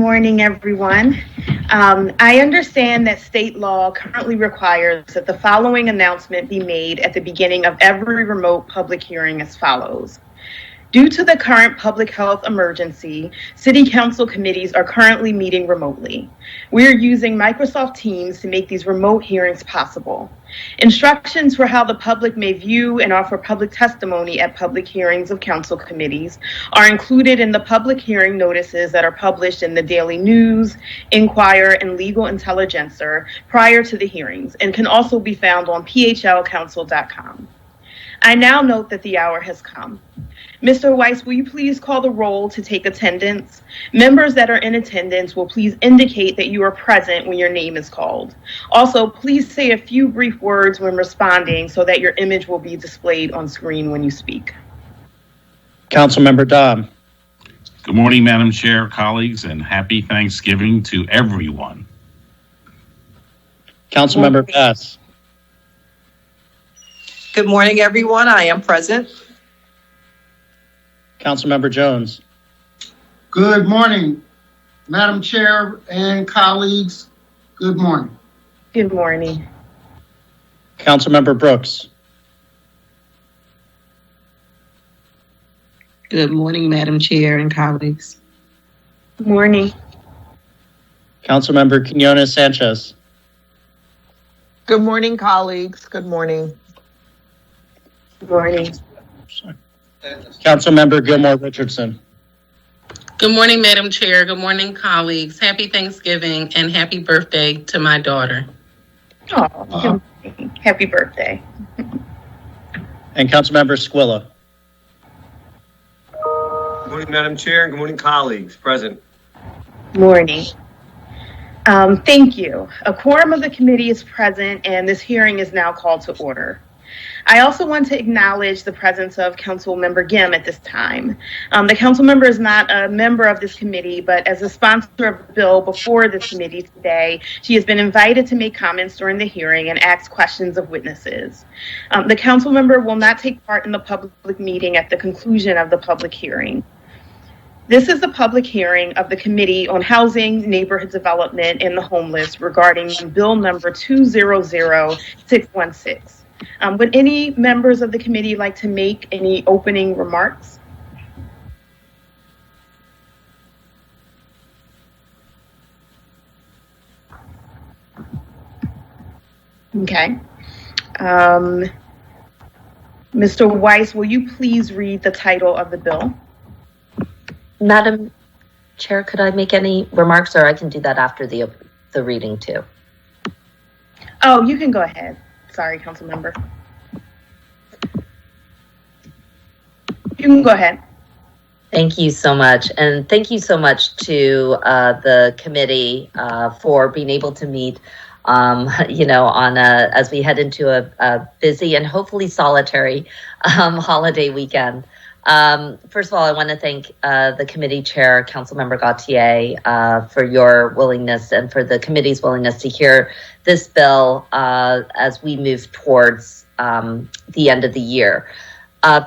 morning, everyone. I understand that state law currently requires that the following announcement be made at the beginning of every remote public hearing as follows. Due to the current public health emergency, City Council committees are currently meeting remotely. We are using Microsoft Teams to make these remote hearings possible. Instructions for how the public may view and offer public testimony at public hearings of council committees are included in the public hearing notices that are published in the Daily News, Inquirer, and Legal Intelligencer prior to the hearings and can also be found on phlcouncil.com. I now note that the hour has come. Mr. Weiss, will you please call the roll to take attendance? Members that are in attendance will please indicate that you are present when your name is called. Also, please say a few brief words when responding so that your image will be displayed on screen when you speak. Councilmember Dom. Good morning, Madam Chair, colleagues, and happy Thanksgiving to everyone. Councilmember Bass. Good morning, everyone. I am present. Councilmember Jones. Good morning, Madam Chair and colleagues. Good morning. Good morning. Councilmember Brooks. Good morning, Madam Chair and colleagues. Good morning. Councilmember Quinones Sanchez. Good morning, colleagues. Good morning. Good morning. Councilmember Gilmore Richardson. Good morning, Madam Chair. Good morning, colleagues. Happy Thanksgiving and happy birthday to my daughter. Oh, happy birthday. And Councilmember Squilla. Good morning, Madam Chair, and good morning, colleagues. Present. Morning. Thank you. A quorum of the committee is present and this hearing is now called to order. I also want to acknowledge the presence of Councilmember Gim at this time. The council member is not a member of this committee, but as a sponsor of the bill before this committee today, she has been invited to make comments during the hearing and ask questions of witnesses. The council member will not take part in the public meeting at the conclusion of the public hearing. This is the public hearing of the Committee on Housing, Neighborhood Development, and the Homeless regarding Bill number 200616. Would any members of the committee like to make any opening remarks? Okay. Mr. Weiss, will you please read the title of the bill? Madam Chair, could I make any remarks, or I can do that after the reading too? Oh, you can go ahead. Sorry, council member. You can go ahead. Thank you so much. And thank you so much to the committee for being able to meet, as we head into a busy and hopefully solitary holiday weekend. First of all, I want to thank the committee chair, Councilmember Gautier, for your willingness and for the committee's willingness to hear this bill as we move towards the end of the year.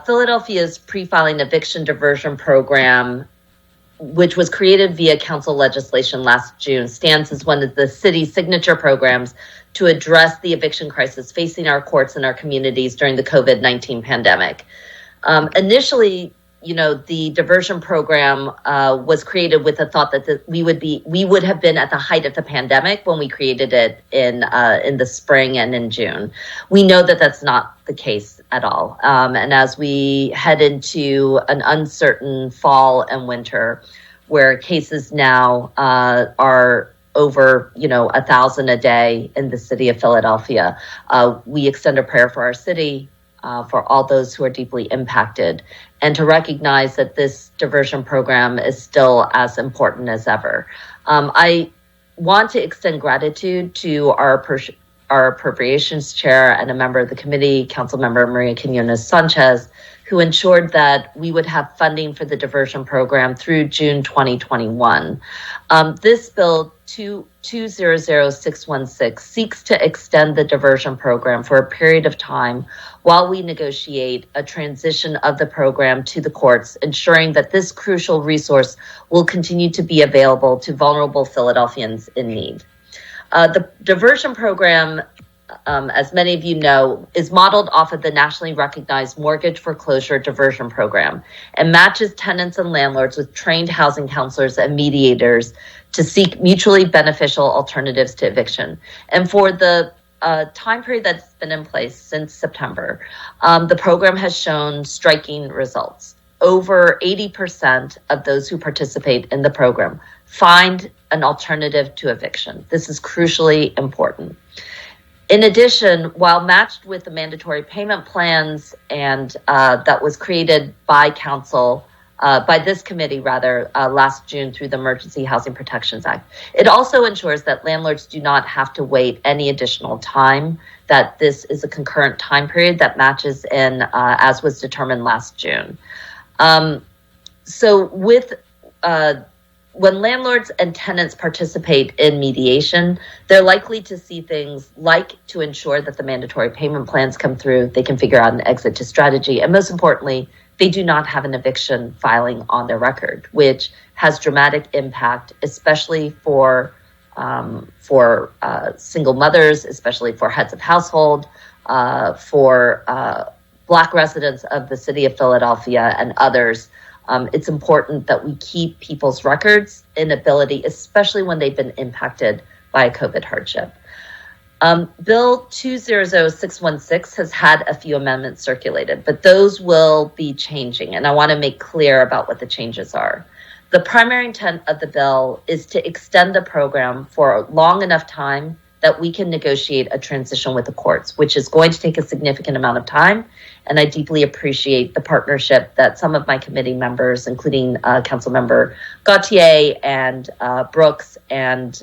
Philadelphia's pre-filing eviction diversion program, which was created via council legislation last June, stands as one of the city's signature programs to address the eviction crisis facing our courts and our communities during the COVID-19 pandemic. Initially, the diversion program was created with the thought that we would have been at the height of the pandemic when we created it in the spring and in June. We know that that's not the case at all. And as we head into an uncertain fall and winter, where cases now are over 1,000 a day in the city of Philadelphia, we extend a prayer for our city, for all those who are deeply impacted, and to recognize that this diversion program is still as important as ever. I want to extend gratitude to our appropriations chair and a member of the committee, Councilmember Maria Quinones Sanchez, who ensured that we would have funding for the diversion program through June 2021. This bill 200616 seeks to extend the diversion program for a period of time while we negotiate a transition of the program to the courts, ensuring that this crucial resource will continue to be available to vulnerable Philadelphians in need. The diversion program, as many of you know, is modeled off of the nationally recognized mortgage foreclosure diversion program and matches tenants and landlords with trained housing counselors and mediators to seek mutually beneficial alternatives to eviction. And for the time period that's been in place since September, the program has shown striking results. Over 80% of those who participate in the program find an alternative to eviction. This is crucially important. In addition, while matched with the mandatory payment plans and that was created by council, by this committee rather, last June through the Emergency Housing Protections Act, it also ensures that landlords do not have to wait any additional time, that this is a concurrent time period that matches in as was determined last June. So with when landlords and tenants participate in mediation, they're likely to see things like to ensure that the mandatory payment plans come through, they can figure out an exit to strategy, and most importantly, they do not have an eviction filing on their record, which has dramatic impact, especially for single mothers, especially for heads of household, for Black residents of the city of Philadelphia and others. It's important that we keep people's records in ability, especially when they've been impacted by a COVID hardship. Bill 200616 has had a few amendments circulated, but those will be changing, and I want to make clear about what the changes are. The primary intent of the bill is to extend the program for long enough time that we can negotiate a transition with the courts, which is going to take a significant amount of time. And I deeply appreciate the partnership that some of my committee members, including Councilmember Gautier and Brooks and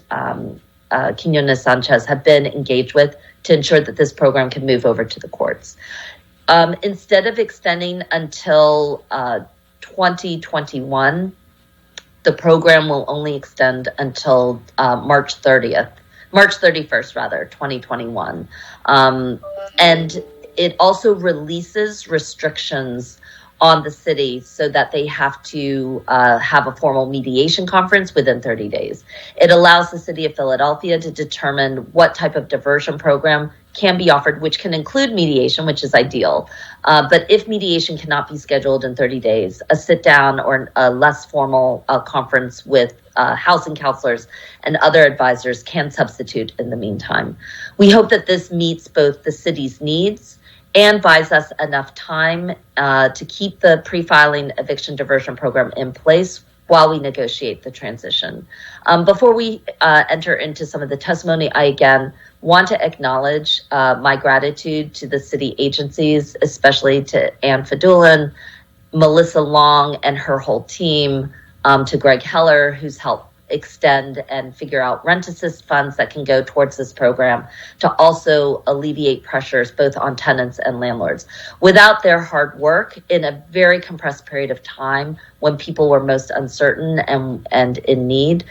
Quinones Sanchez, have been engaged with to ensure that this program can move over to the courts. Instead of extending until 2021, the program will only extend until March 31st, 2021. And it also releases restrictions on the city so that they have to have a formal mediation conference within 30 days. It allows the city of Philadelphia to determine what type of diversion program can be offered, which can include mediation, which is ideal. But if mediation cannot be scheduled in 30 days, a sit down or a less formal conference with housing counselors and other advisors can substitute in the meantime. We hope that this meets both the city's needs and buys us enough time to keep the pre-filing eviction diversion program in place while we negotiate the transition. Before we enter into some of the testimony, I again want to acknowledge my gratitude to the city agencies, especially to Ann Fedulin, Melissa Long and her whole team, to Greg Heller, who's helped extend and figure out rent assist funds that can go towards this program to also alleviate pressures both on tenants and landlords. Without their hard work in a very compressed period of time when people were most uncertain and in need,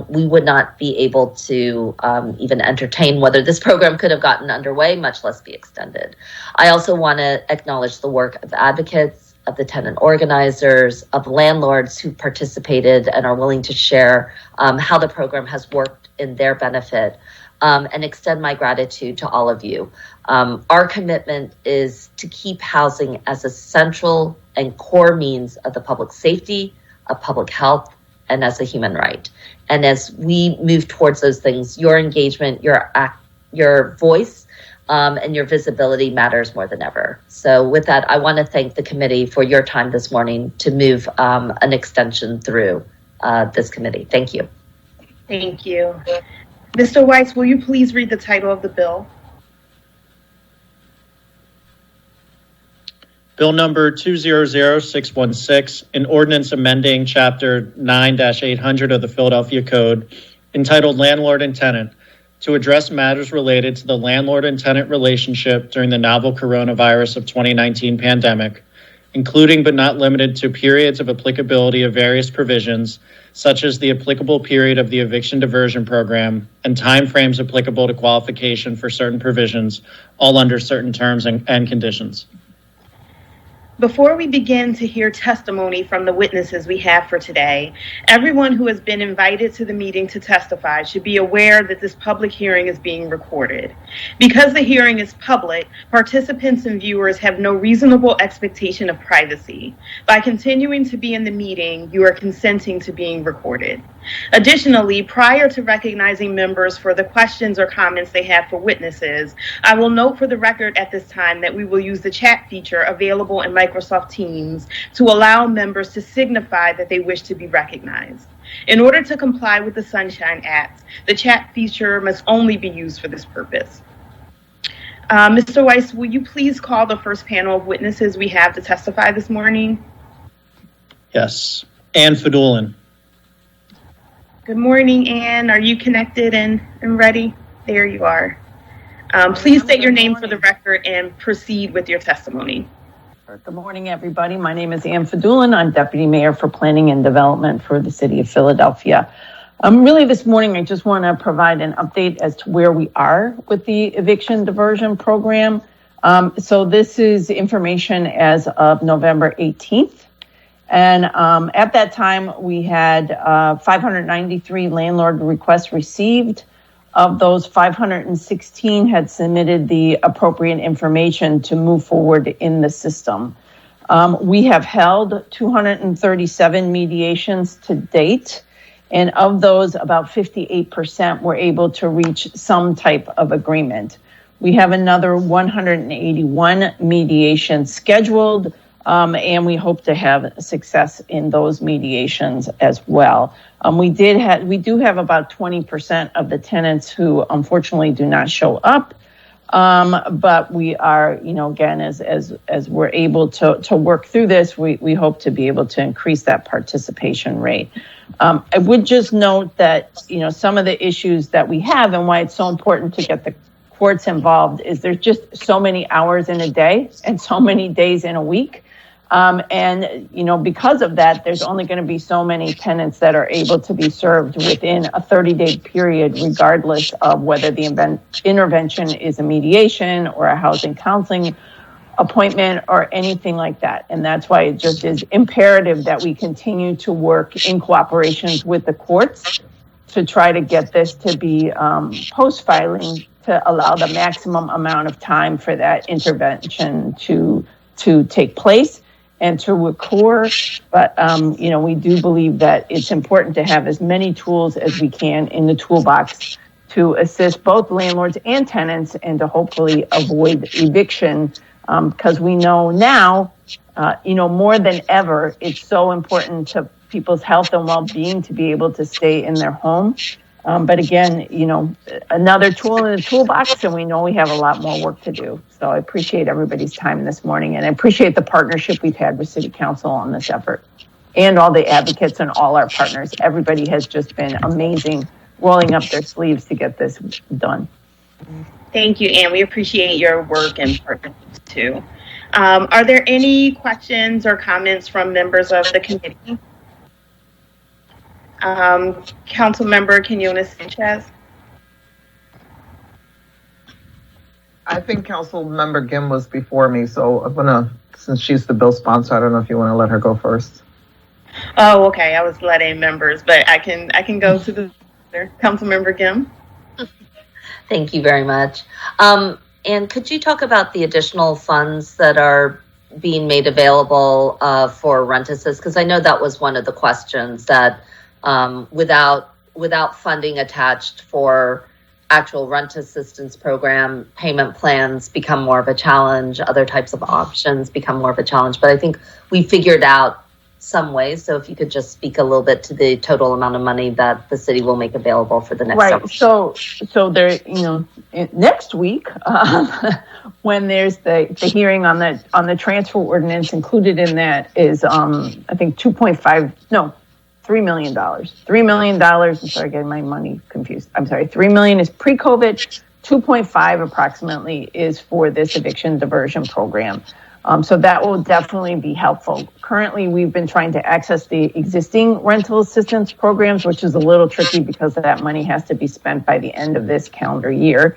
we would not be able to even entertain whether this program could have gotten underway, much less be extended. I also want to acknowledge the work of advocates, of the tenant organizers, of landlords who participated and are willing to share how the program has worked in their benefit, and extend my gratitude to all of you. Our commitment is to keep housing as a central and core means of the public safety, of public health, and as a human right. And as we move towards those things, your engagement, your voice, and your visibility matters more than ever. So with that, I want to thank the committee for your time this morning to move an extension through this committee. Thank you. Thank you. Mr. Weiss, will you please read the title of the bill? Bill number 200616, an ordinance amending Chapter 9-800 of the Philadelphia Code, entitled Landlord and Tenant, to address matters related to the landlord and tenant relationship during the novel coronavirus of 2019 pandemic, including but not limited to periods of applicability of various provisions such as the applicable period of the eviction diversion program and timeframes applicable to qualification for certain provisions, all under certain terms and conditions. Before we begin to hear testimony from the witnesses we have for today, everyone who has been invited to the meeting to testify should be aware that this public hearing is being recorded. Because the hearing is public, participants and viewers have no reasonable expectation of privacy. By continuing to be in the meeting, you are consenting to being recorded. Additionally, prior to recognizing members for the questions or comments they have for witnesses, I will note for the record at this time that we will use the chat feature available in Microsoft Teams to allow members to signify that they wish to be recognized. In order to comply with the Sunshine Act, the chat feature must only be used for this purpose. Mr. Weiss, will you please call the first panel of witnesses we have to testify this morning? Yes. Ann Fedulin. Good morning, Ann. Are you connected and ready? There you are. Please state your name for the record and proceed with your testimony. Good morning, everybody. My name is Ann Fedulin. I'm Deputy Mayor for Planning and Development for the City of Philadelphia. Really this morning, I just want to provide an update as to where we are with the eviction diversion program. So this is information as of November 18th. And at that time, we had 593 landlord requests received. Of those, 516 had submitted the appropriate information to move forward in the system. We have held 237 mediations to date. And of those, about 58% were able to reach some type of agreement. We have another 181 mediations scheduled. And we hope to have success in those mediations as well. We do have about 20% of the tenants who unfortunately do not show up. But we are, again, as we're able to work through this, we hope to be able to increase that participation rate. I would just note that, some of the issues that we have and why it's so important to get the courts involved is there's just so many hours in a day and so many days in a week. Because of that, there's only going to be so many tenants that are able to be served within a 30-day period, regardless of whether the intervention is a mediation or a housing counseling appointment or anything like that. And that's why it just is imperative that we continue to work in cooperation with the courts to try to get this to be post-filing to allow the maximum amount of time for that intervention to take place and to record. But, we do believe that it's important to have as many tools as we can in the toolbox to assist both landlords and tenants and to hopefully avoid eviction. Because we know now, more than ever, it's so important to people's health and well-being to be able to stay in their home. But again, another tool in the toolbox, and we know we have a lot more work to do. So I appreciate everybody's time this morning, and I appreciate the partnership we've had with City Council on this effort and all the advocates and all our partners. Everybody has just been amazing, rolling up their sleeves to get this done. Thank you, Ann. We appreciate your work and partnerships too. Are there any questions or comments from members of the committee? Councilmember Quinones Sanchez. I think Councilmember Gim was before me, so I'm gonna, since she's the bill sponsor, I don't know if you want to let her go first. Oh, okay. I was letting members, but I can go to the Councilmember Gim. Thank you very much. And could you talk about the additional funds that are being made available for rent assist? Because I know that was one of the questions that without funding attached for actual rent assistance program, payment plans become more of a challenge. Other types of options become more of a challenge. But I think we figured out some ways. So if you could just speak a little bit to the total amount of money that the city will make available for the next right. So there, next week, when there's the hearing on the transfer ordinance, included in that is I think $3 million. $3 million. I'm sorry, getting my money confused. I'm sorry. $3 million is pre-COVID. 2.5 approximately is for this eviction diversion program. So that will definitely be helpful. Currently, we've been trying to access the existing rental assistance programs, which is a little tricky because that money has to be spent by the end of this calendar year.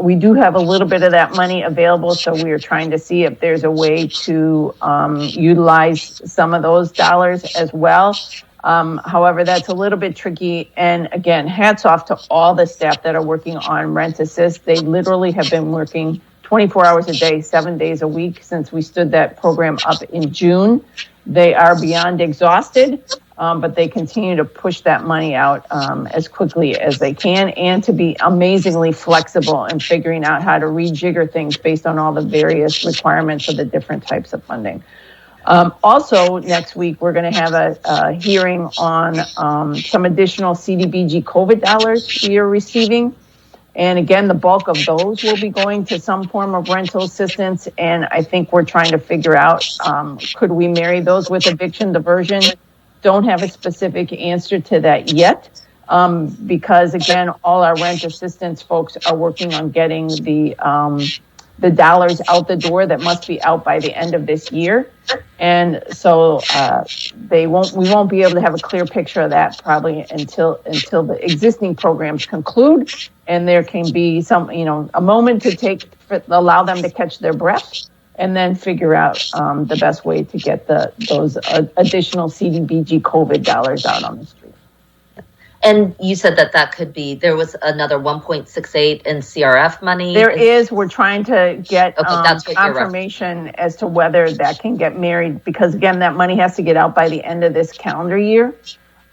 We do have a little bit of that money available, so we are trying to see if there's a way to utilize some of those dollars as well. However, that's a little bit tricky. And again, hats off to all the staff that are working on Rent Assist. They literally have been working 24 hours a day, 7 days a week since we stood that program up in June. They are beyond exhausted, but they continue to push that money out as quickly as they can, and to be amazingly flexible in figuring out how to rejigger things based on all the various requirements of the different types of funding. Also, next week, we're going to have a hearing on some additional CDBG COVID dollars we are receiving. And again, the bulk of those will be going to some form of rental assistance. And I think we're trying to figure out, could we marry those with eviction diversion? Don't have a specific answer to that yet, because again, all our rent assistance folks are working on getting the dollars out the door that must be out by the end of this year. And so we won't be able to have a clear picture of that probably until the existing programs conclude, and there can be some, a moment to allow them to catch their breath, and then figure out the best way to get those additional CDBG COVID dollars out on the street. And you said that could be, there was another 1.68 in CRF money. There is. We're trying to get confirmation as to whether that can get married, because again, that money has to get out by the end of this calendar year.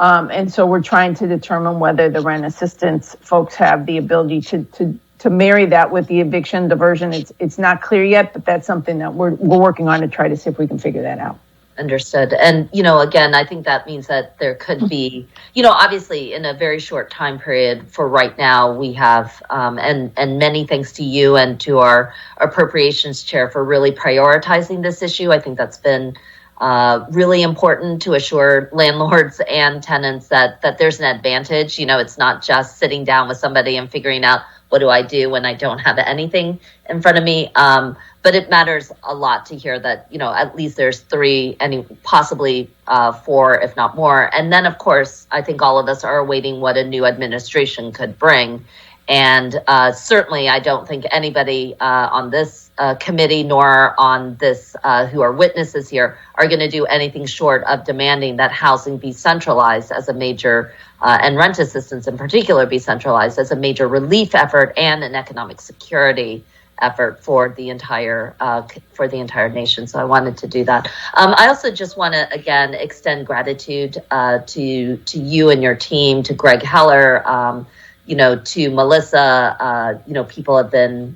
And so we're trying to determine whether the rent assistance folks have the ability to marry that with the eviction diversion. It's not clear yet, but that's something that we're working on to try to see if we can figure that out. Understood. And, again, I think that means that there could be, obviously in a very short time period for right now, we have, and many thanks to you and to our appropriations chair for really prioritizing this issue. I think that's been really important to assure landlords and tenants that there's an advantage. It's not just sitting down with somebody and figuring out, what do I do when I don't have anything in front of me? But it matters a lot to hear that, at least there's 3 and possibly 4, if not more. And then, of course, I think all of us are awaiting what a new administration could bring. And certainly, I don't think anybody on this committee nor on this who are witnesses here are going to do anything short of demanding that housing be centralized as a major, and rent assistance in particular be centralized as a major relief effort and an economic security effort for the entire nation. So I wanted to do that. I also just want to again extend gratitude to you and your team, to Greg Heller, to Melissa. People have been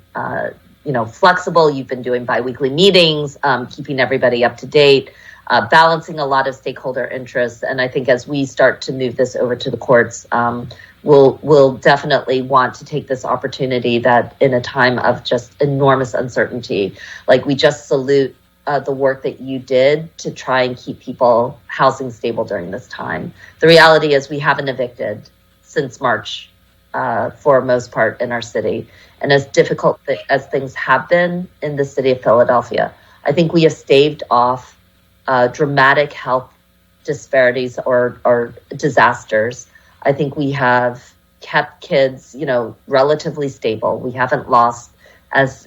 flexible. You've been doing biweekly meetings, keeping everybody up to date, balancing a lot of stakeholder interests. And I think as we start to move this over to the courts, we'll definitely want to take this opportunity that in a time of just enormous uncertainty, we just salute the work that you did to try and keep people housing stable during this time. The reality is we haven't evicted since March for most part in our city. And as difficult as things have been in the city of Philadelphia, I think we have staved off dramatic health disparities or disasters. I think we have kept kids, relatively stable. We haven't lost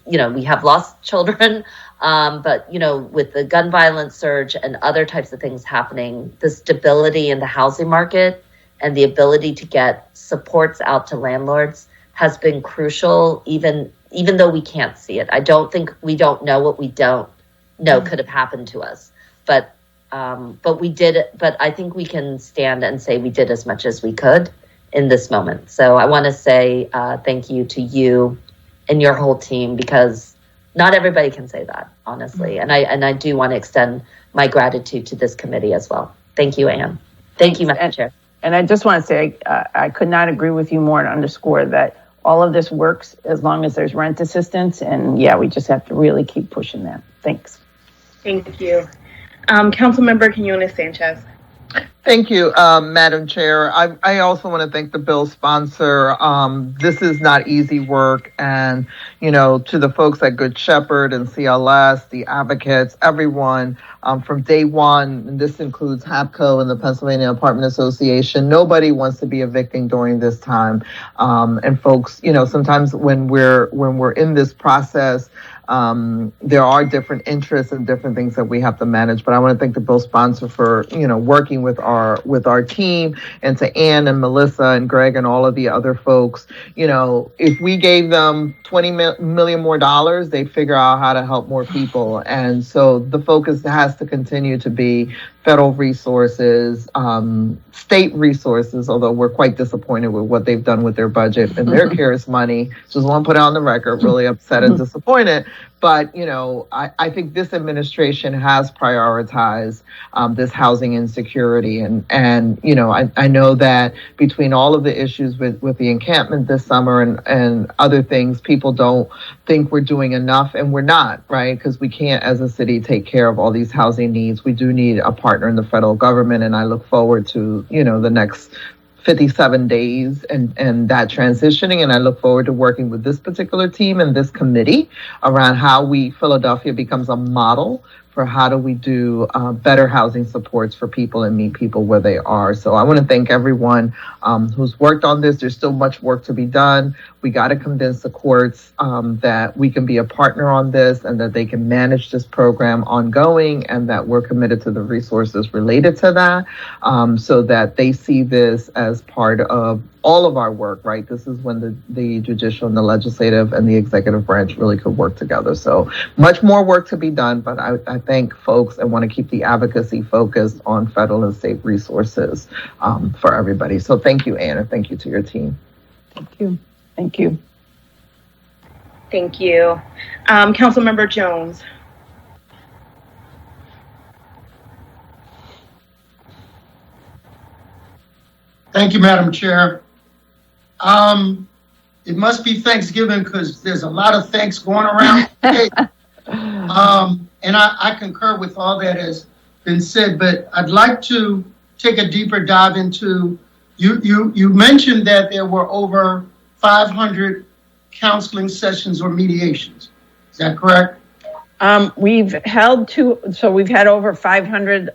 we have lost children, but, with the gun violence surge and other types of things happening, the stability in the housing market and the ability to get supports out to landlords has been crucial, even though we can't see it. I don't think we don't know what we don't know could have happened to us, but we did it. But I think we can stand and say we did as much as we could in this moment. So I want to say thank you to you and your whole team, because not everybody can say that, honestly. And I do want to extend my gratitude to this committee as well. Thank you, Anne. Thank you, Madam Chair. And I just want to say I could not agree with you more and underscore that all of this works as long as there's rent assistance. And yeah, we just have to really keep pushing that. Thanks. Thank you. Councilmember Quinones Sanchez. Thank you, Madam Chair. I also want to thank the bill sponsor. This is not easy work. And, to the folks at Good Shepherd and CLS, the advocates, everyone from day one, and this includes HAPCO and the Pennsylvania Apartment Association, nobody wants to be evicting during this time. And folks, sometimes when we're in this process, there are different interests and different things that we have to manage. But I want to thank the bill sponsor for, working with our team, and to Ann and Melissa and Greg and all of the other folks. If we gave them $20 million more, they'd figure out how to help more people. And so the focus has to continue to be federal resources, state resources, although we're quite disappointed with what they've done with their budget and their CARES money. Just want to put it on the record, really upset and disappointed. But, I think this administration has prioritized this housing insecurity. And I know that between all of the issues with the encampment this summer and other things, people don't think we're doing enough, and we're not, right? Because we can't, as a city, take care of all these housing needs. We do need a partner in the federal government, and I look forward to, the next 57 days and that transitioning. And I look forward to working with this particular team and this committee around how Philadelphia becomes a model for how do we do better housing supports for people and meet people where they are. So I want to thank everyone who's worked on this. There's still much work to be done. We got to convince the courts that we can be a partner on this and that they can manage this program ongoing, and that we're committed to the resources related to that, so that they see this as part of all of our work, right? This is when the judicial and the legislative and the executive branch really could work together. So much more work to be done, but I thank folks and want to keep the advocacy focused on federal and state resources for everybody. So thank you, Anna. Thank you to your team. Thank you. Thank you. Thank you. Councilmember Jones. Thank you, Madam Chair. It must be Thanksgiving because there's a lot of thanks going around today. And I concur with all that has been said, but I'd like to take a deeper dive into, you mentioned that there were over 500 counseling sessions or mediations. Is that correct? We've had over 500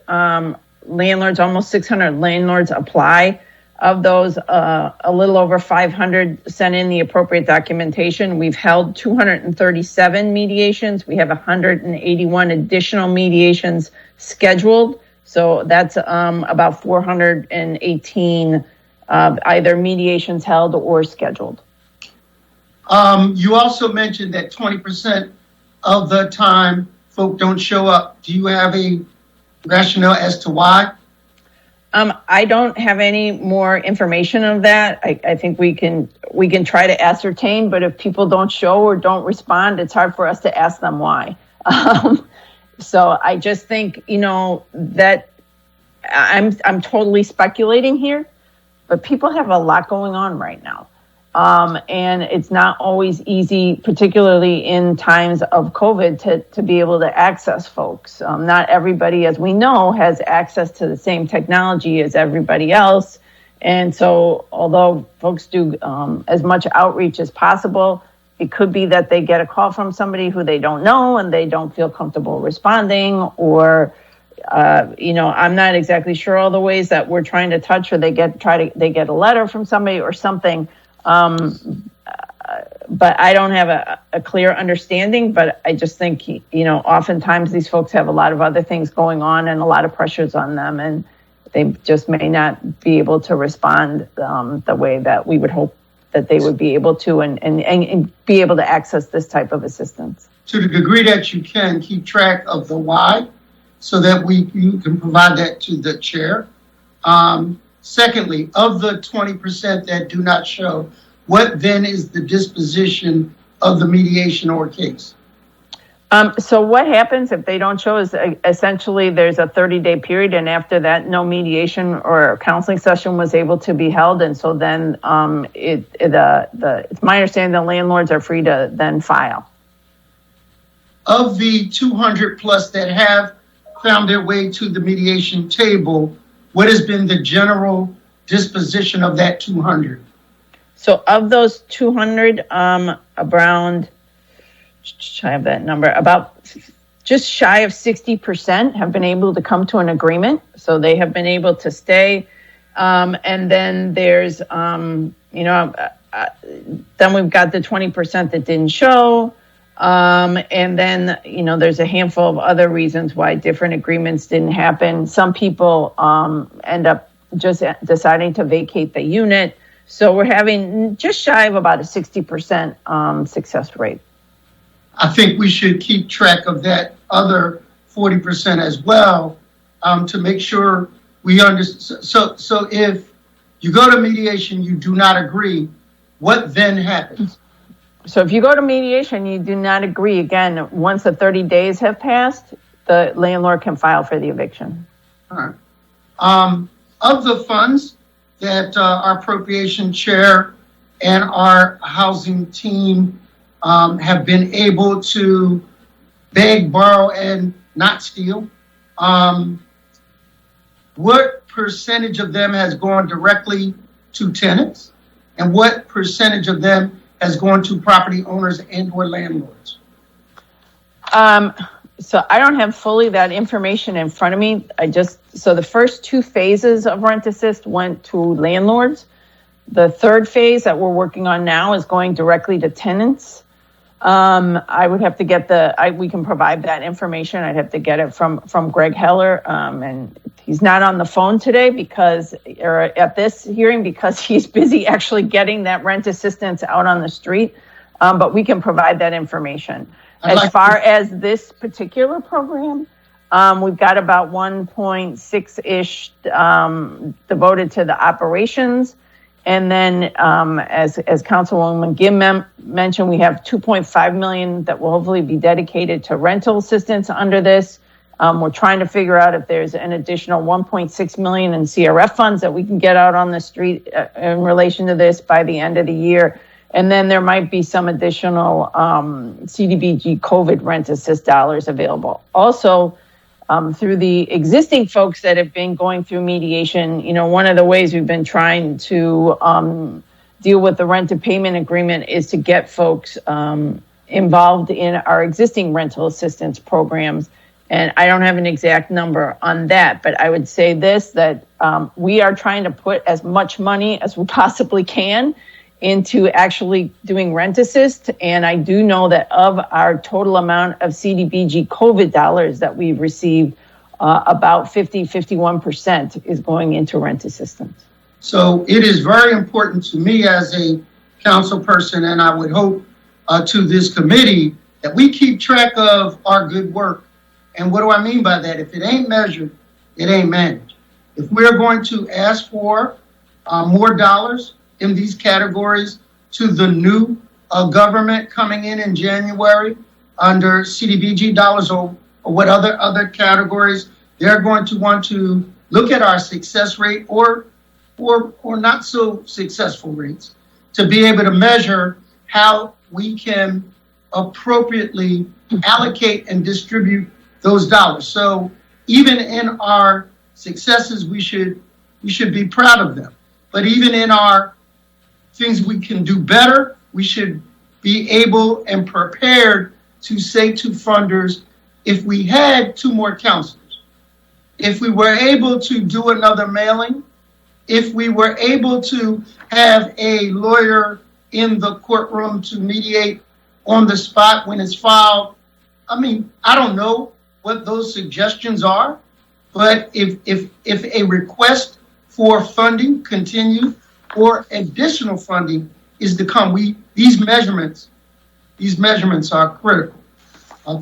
landlords, almost 600 landlords apply. Of those, a little over 500 sent in the appropriate documentation. We've held 237 mediations. We have 181 additional mediations scheduled. So that's about 418 either mediations held or scheduled. You also mentioned that 20% of the time folk don't show up. Do you have a rationale as to why? I don't have any more information of that. I think we can try to ascertain, but if people don't show or don't respond, it's hard for us to ask them why. So I just think, that I'm totally speculating here, but people have a lot going on right now. And it's not always easy, particularly in times of COVID, to be able to access folks. Not everybody, as we know, has access to the same technology as everybody else. And so although folks do as much outreach as possible, it could be that they get a call from somebody who they don't know and they don't feel comfortable responding, or I'm not exactly sure all the ways that we're trying to touch, or they get a letter from somebody or something. But I don't have a clear understanding, but I just think, oftentimes these folks have a lot of other things going on and a lot of pressures on them, and they just may not be able to respond the way that we would hope that they would be able to and be able to access this type of assistance. To the degree that you can, keep track of the why so that you can provide that to the chair. Secondly, of the 20% that do not show, what then is the disposition of the mediation or case? So what happens if they don't show is essentially there's a 30-day period, and after that, no mediation or counseling session was able to be held. And so then it's my understanding the landlords are free to then file. Of the 200 plus that have found their way to the mediation table, what has been the general disposition of that 200? So of those 200, around, I have that number, about just shy of 60% have been able to come to an agreement. So they have been able to stay. And then there's, then we've got the 20% that didn't show. And then, there's a handful of other reasons why different agreements didn't happen. Some people end up just deciding to vacate the unit. So we're having just shy of about a 60% success rate. I think we should keep track of that other 40% as well, to make sure we understand. So if you go to mediation, you do not agree, what then happens? So if you go to mediation, you do not agree, again, once the 30 days have passed, the landlord can file for the eviction. All right. Of the funds that our appropriation chair and our housing team have been able to beg, borrow, and not steal, what percentage of them has gone directly to tenants, and what percentage of them has gone to property owners and or landlords? So I don't have fully that information in front of me. So the first 2 phases of rent assist went to landlords. The third phase that we're working on now is going directly to tenants. I would have to get we can provide that information. I'd have to get it from Greg Heller. And he's not on the phone today or at this hearing because he's busy actually getting that rent assistance out on the street. But we can provide that information. As far as this particular program, we've got about 1.6-ish devoted to the operations. And then, as Councilwoman Gim mentioned, we have $2.5 million that will hopefully be dedicated to rental assistance under this. We're trying to figure out if there's an additional $1.6 million in CRF funds that we can get out on the street in relation to this by the end of the year. And then there might be some additional CDBG COVID rent assist dollars available. Also, through the existing folks that have been going through mediation, one of the ways we've been trying to deal with the rent to payment agreement is to get folks involved in our existing rental assistance programs. And I don't have an exact number on that, but I would say that we are trying to put as much money as we possibly can into actually doing rent assist. And I do know that of our total amount of CDBG COVID dollars that we've received, about 51% is going into rent assistance. So it is very important to me as a council person, and I would hope to this committee, that we keep track of our good work. And what do I mean by that? If it ain't measured, it ain't managed. If we're going to ask for more dollars in these categories to the new government coming in January under CDBG dollars or what other categories, they're going to want to look at our success rate or not so successful rates to be able to measure how we can appropriately allocate and distribute those dollars. So even in our successes, we should be proud of them. But even in our things we can do better, we should be able and prepared to say to funders, if we had 2 more counselors, if we were able to do another mailing, if we were able to have a lawyer in the courtroom to mediate on the spot when it's filed, I don't know what those suggestions are, but if a request for funding continued, or additional funding is to come. These measurements are critical.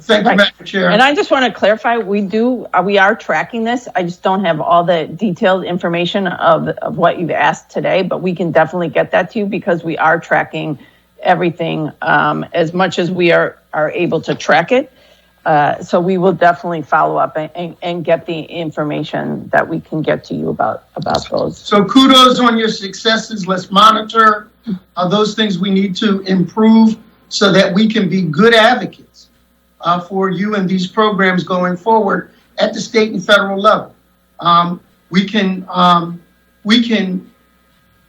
Thank you, Madam Chair. And I just want to clarify, we are tracking this. I just don't have all the detailed information of what you've asked today, but we can definitely get that to you because we are tracking everything as much as we are able to track it. So we will definitely follow up and get the information that we can get to you about those. So kudos on your successes. Let's monitor those things we need to improve so that we can be good advocates for you and these programs going forward at the state and federal level. we can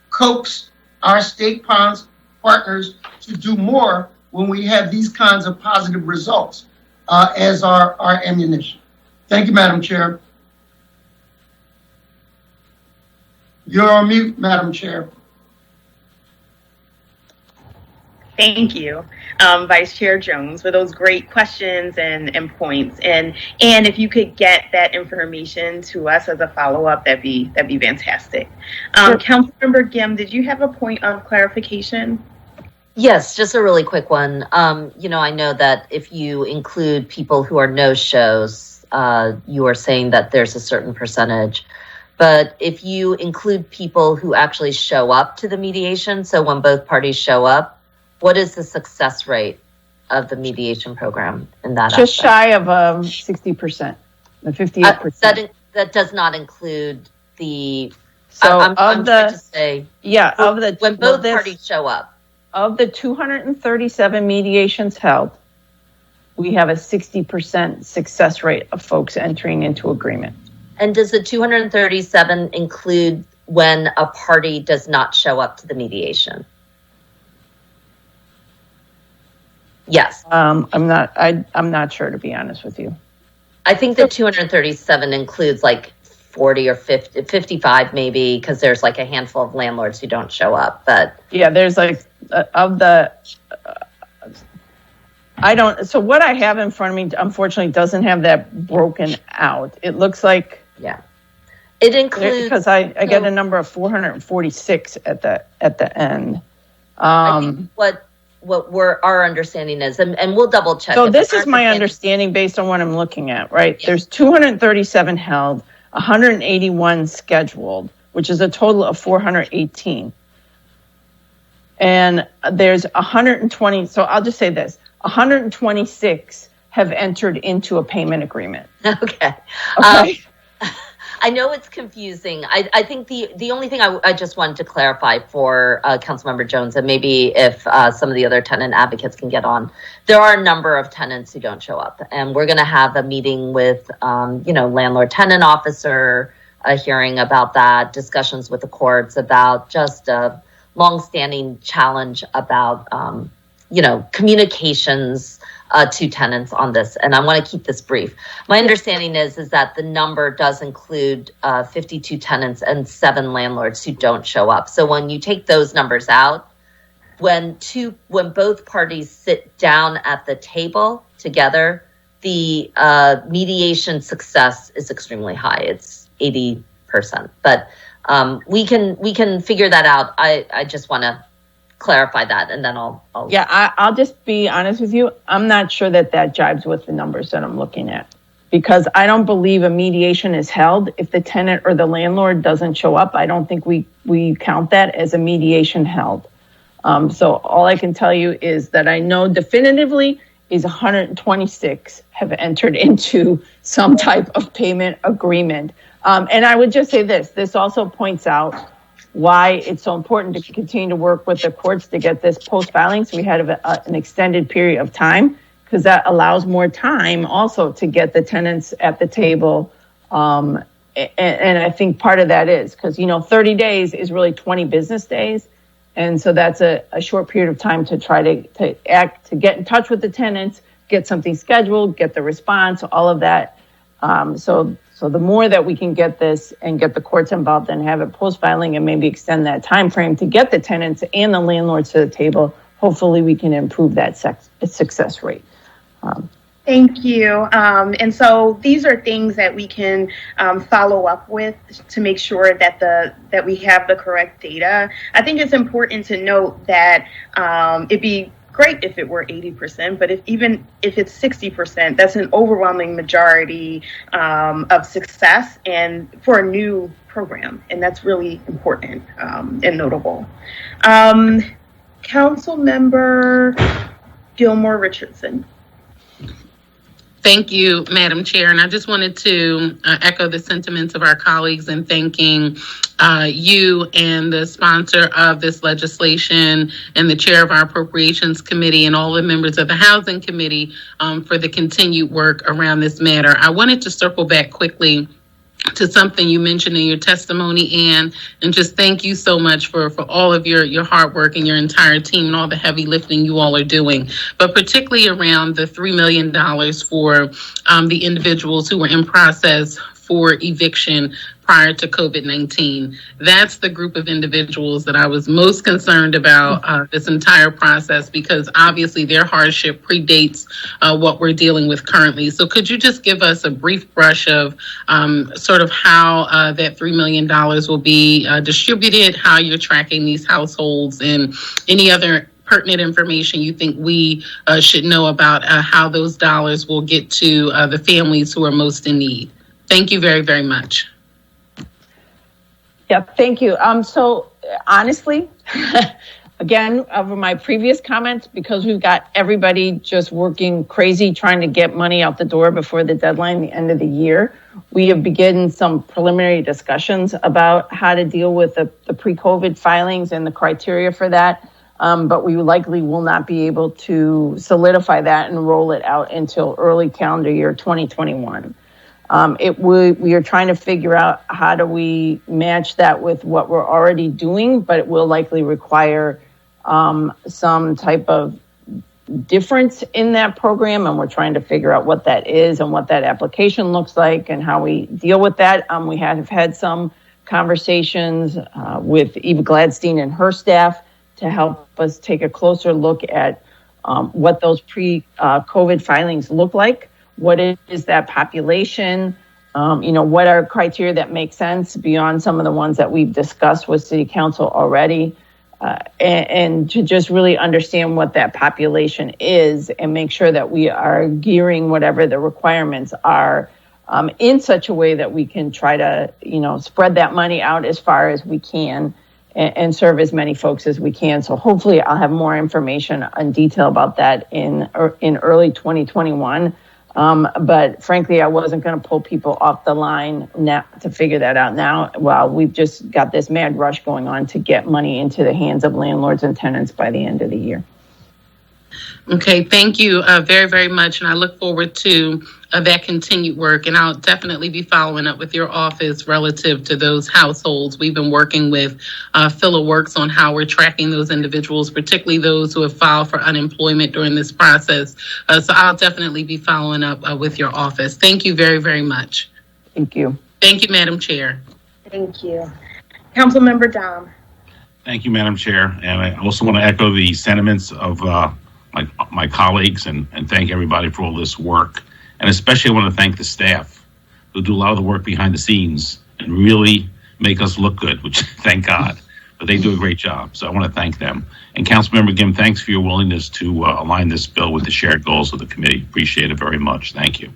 coax our state partners to do more when we have these kinds of positive results as our ammunition. Thank you, Madam Chair. You're on mute, Madam Chair. Thank you, Vice Chair Jones, for those great questions and points. And if you could get that information to us as a follow-up, that'd be fantastic. Sure. Councilmember Gim, did you have a point of clarification? Yes, just a really quick one. I know that if you include people who are no-shows, you are saying that there's a certain percentage. But if you include people who actually show up to the mediation, so when both parties show up, what is the success rate of the mediation program in that Just aspect? shy of 60%, the 58%. That does not include the. So I'm trying to say, of the when both parties show up. Of the 237 mediations held, we have a 60% success rate of folks entering into agreement. And does the 237 include when a party does not show up to the mediation? Yes. I'm not sure, to be honest with you. I think the 237 includes like 40 or 50, 55 maybe, because there's like a handful of landlords who don't show up. But yeah, there's like so what I have in front of me, unfortunately, doesn't have that broken out. It looks like, it includes, because I get a number of 446 at the end. I think what our understanding is, and we'll double check. So this is my understanding based on what I'm looking at, right? Yes. There's 237 held, 181 scheduled, which is a total of 418. And there's 120, so I'll just say this, 126 have entered into a payment agreement. Okay. I know it's confusing. I think the only thing I just wanted to clarify for Councilmember Jones, and maybe if some of the other tenant advocates can get on, there are a number of tenants who don't show up, and we're going to have a meeting with, landlord tenant officer, a hearing about that, discussions with the courts about just a longstanding challenge about, communications to tenants on this, and I want to keep this brief. My understanding is that the number does include 52 tenants and 7 landlords who don't show up. So when you take those numbers out, when both parties sit down at the table together, the mediation success is extremely high. It's 80%. But we can figure that out. I just want to clarify that, and then I'll just be honest with you. I'm not sure that jives with the numbers that I'm looking at, because I don't believe a mediation is held if the tenant or the landlord doesn't show up. I don't think we count that as a mediation held. So all I can tell you is that I know definitively is 126 have entered into some type of payment agreement. And I would just say this also points out why it's so important to continue to work with the courts to get this post-filing. So we had an extended period of time, because that allows more time also to get the tenants at the table. And I think part of that is because, 30 days is really 20 business days. And so that's a short period of time to try to get in touch with the tenants, get something scheduled, get the response, all of that. So the more that we can get this and get the courts involved and have it post-filing and maybe extend that time frame to get the tenants and the landlords to the table, hopefully we can improve that success rate. Thank you. And so these are things that we can follow up with to make sure that we have the correct data. I think it's important to note that it'd be great if it were 80%, but even if it's 60%, that's an overwhelming majority of success and for a new program. And that's really important and notable. Council Member Gilmore Richardson. Thank you, Madam Chair. And I just wanted to echo the sentiments of our colleagues in thanking you and the sponsor of this legislation and the chair of our Appropriations Committee and all the members of the Housing Committee for the continued work around this matter. I wanted to circle back quickly to something you mentioned in your testimony, Ann, and just thank you so much for all of your hard work and your entire team and all the heavy lifting you all are doing, but particularly around the $3 million for the individuals who were in process for eviction prior to COVID-19. That's the group of individuals that I was most concerned about this entire process, because obviously their hardship predates what we're dealing with currently. So could you just give us a brief brush of sort of how that $3 million will be distributed, how you're tracking these households, and any other pertinent information you think we should know about how those dollars will get to the families who are most in need? Thank you very, very much. Yeah, thank you. So honestly, again, over my previous comments, because we've got everybody just working crazy trying to get money out the door before the deadline, the end of the year, we have begun some preliminary discussions about how to deal with the pre-COVID filings and the criteria for that. But we likely will not be able to solidify that and roll it out until early calendar year 2021. We are trying to figure out how do we match that with what we're already doing, but it will likely require some type of difference in that program, and we're trying to figure out what that is and what that application looks like and how we deal with that. We have had some conversations with Eva Gladstein and her staff to help us take a closer look at what those pre-COVID filings look like. What is that population? What are criteria that make sense beyond some of the ones that we've discussed with City Council already? And to just really understand what that population is and make sure that we are gearing whatever the requirements are in such a way that we can try to, spread that money out as far as we can and serve as many folks as we can. So hopefully I'll have more information in detail about that in early 2021. But frankly, I wasn't going to pull people off the line now to figure that out now. Well, we've just got this mad rush going on to get money into the hands of landlords and tenants by the end of the year. Okay, thank you very, very much. And I look forward to that continued work. And I'll definitely be following up with your office relative to those households. We've been working with Phila Works on how we're tracking those individuals, particularly those who have filed for unemployment during this process. So I'll definitely be following up with your office. Thank you very, very much. Thank you. Thank you, Madam Chair. Thank you. Councilmember Dom. Thank you, Madam Chair. And I also want to echo the sentiments of my colleagues and thank everybody for all this work. And especially I want to thank the staff who do a lot of the work behind the scenes and really make us look good, which thank God, but they do a great job. So I want to thank them. And Councilmember Gim, thanks for your willingness to align this bill with the shared goals of the committee. Appreciate it very much. Thank you.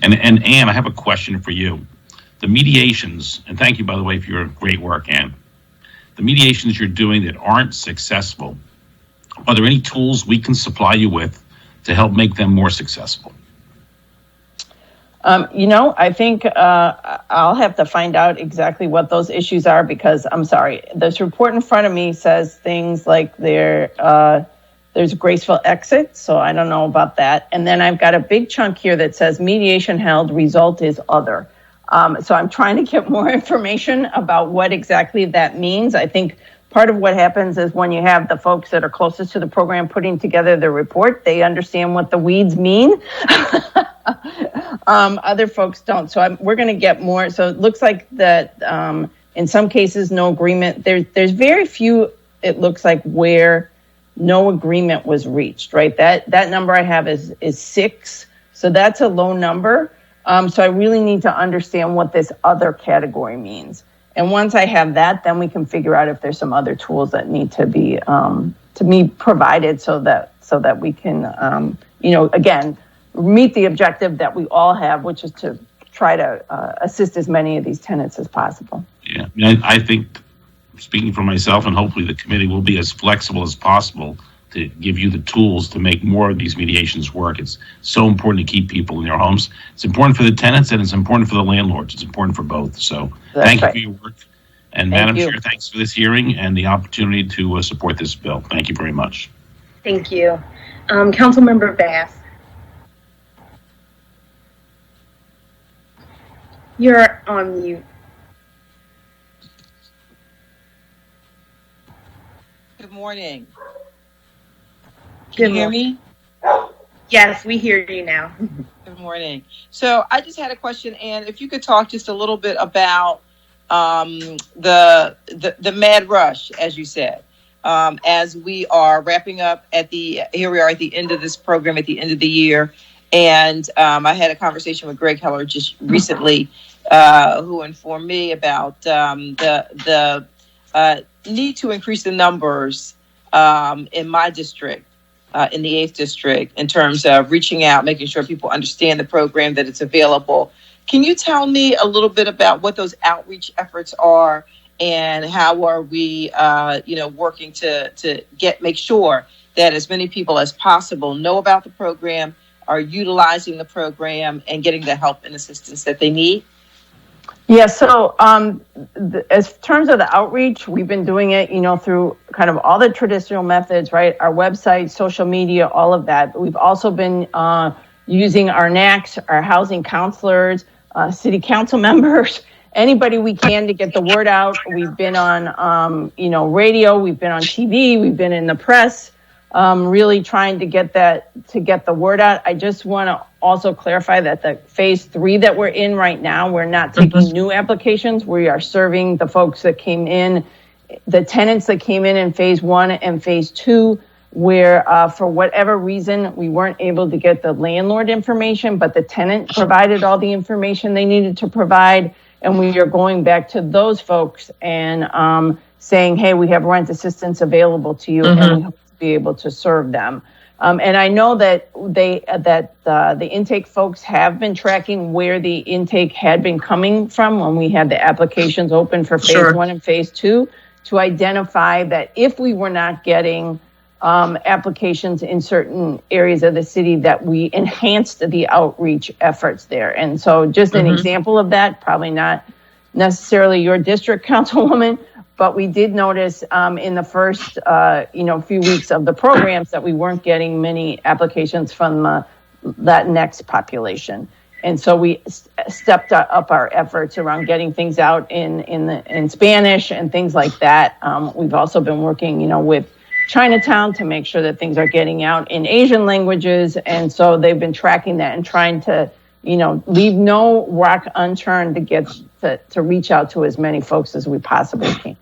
And Ann, I have a question for you. The mediations, and thank you, by the way, for your great work, Ann. The mediations you're doing that aren't successful, are there any tools we can supply you with to help make them more successful? I think I'll have to find out exactly what those issues are, because I'm sorry, this report in front of me says things like there's a graceful exit. So I don't know about that. And then I've got a big chunk here that says mediation held, result is other. So I'm trying to get more information about what exactly that means. I think part of what happens is when you have the folks that are closest to the program putting together the report, they understand what the weeds mean. Other folks don't. So we're going to get more. So it looks like that in some cases, no agreement. There's very few, it looks like, where no agreement was reached, right? That number I have is 6. So that's a low number. So I really need to understand what this other category means. And once I have that, then we can figure out if there's some other tools that need to be provided so that we can, again, meet the objective that we all have, which is to try to assist as many of these tenants as possible. Yeah, I think, speaking for myself, and hopefully the committee will be as flexible as possible to give you the tools to make more of these mediations work. It's so important to keep people in their homes. It's important for the tenants and it's important for the landlords. It's important for both. So thank you for your work. And Madam Chair, thanks for this hearing and the opportunity to support this bill. Thank you very much. Thank you. Councilmember Bass. You're on mute. Good morning. Can Good you hear morning. me? Yes, we hear you now. Good morning. So I just had a question, and if you could talk just a little bit about the mad rush, as you said, as we are wrapping up here we are at the end of this program at the end of the year, and I had a conversation with Greg Heller just recently, who informed me about the need to increase the numbers in my district. In the 8th district, in terms of reaching out, making sure people understand the program, that it's available. Can you tell me a little bit about what those outreach efforts are, and how are we, working to make sure that as many people as possible know about the program, are utilizing the program, and getting the help and assistance that they need? Yeah, so as terms of the outreach, we've been doing it, through kind of all the traditional methods, right? Our website, social media, all of that. We've also been using our NACs, our housing counselors, city council members, anybody we can to get the word out. We've been on, radio, we've been on TV, we've been in the press, really trying to get the word out. I just want to also clarify that the phase 3 that we're in right now, we're not taking new applications. We are serving the folks that came in, the tenants that came in phase 1 and phase 2, where for whatever reason, we weren't able to get the landlord information, but the tenant provided all the information they needed to provide. And we are going back to those folks and saying, hey, we have rent assistance available to you, and we hope to be able to serve them. And I know that the intake folks have been tracking where the intake had been coming from when we had the applications open for phase 1 and phase 2, to identify that if we were not getting applications in certain areas of the city, that we enhanced the outreach efforts there. And so just an example of that, probably not necessarily your district councilwoman, but we did notice in the first few weeks of the programs that we weren't getting many applications from that next population. And so we stepped up our efforts around getting things out in Spanish and things like that. We've also been working, with Chinatown to make sure that things are getting out in Asian languages. And so they've been tracking that and trying to, leave no rock unturned to get to reach out to as many folks as we possibly can.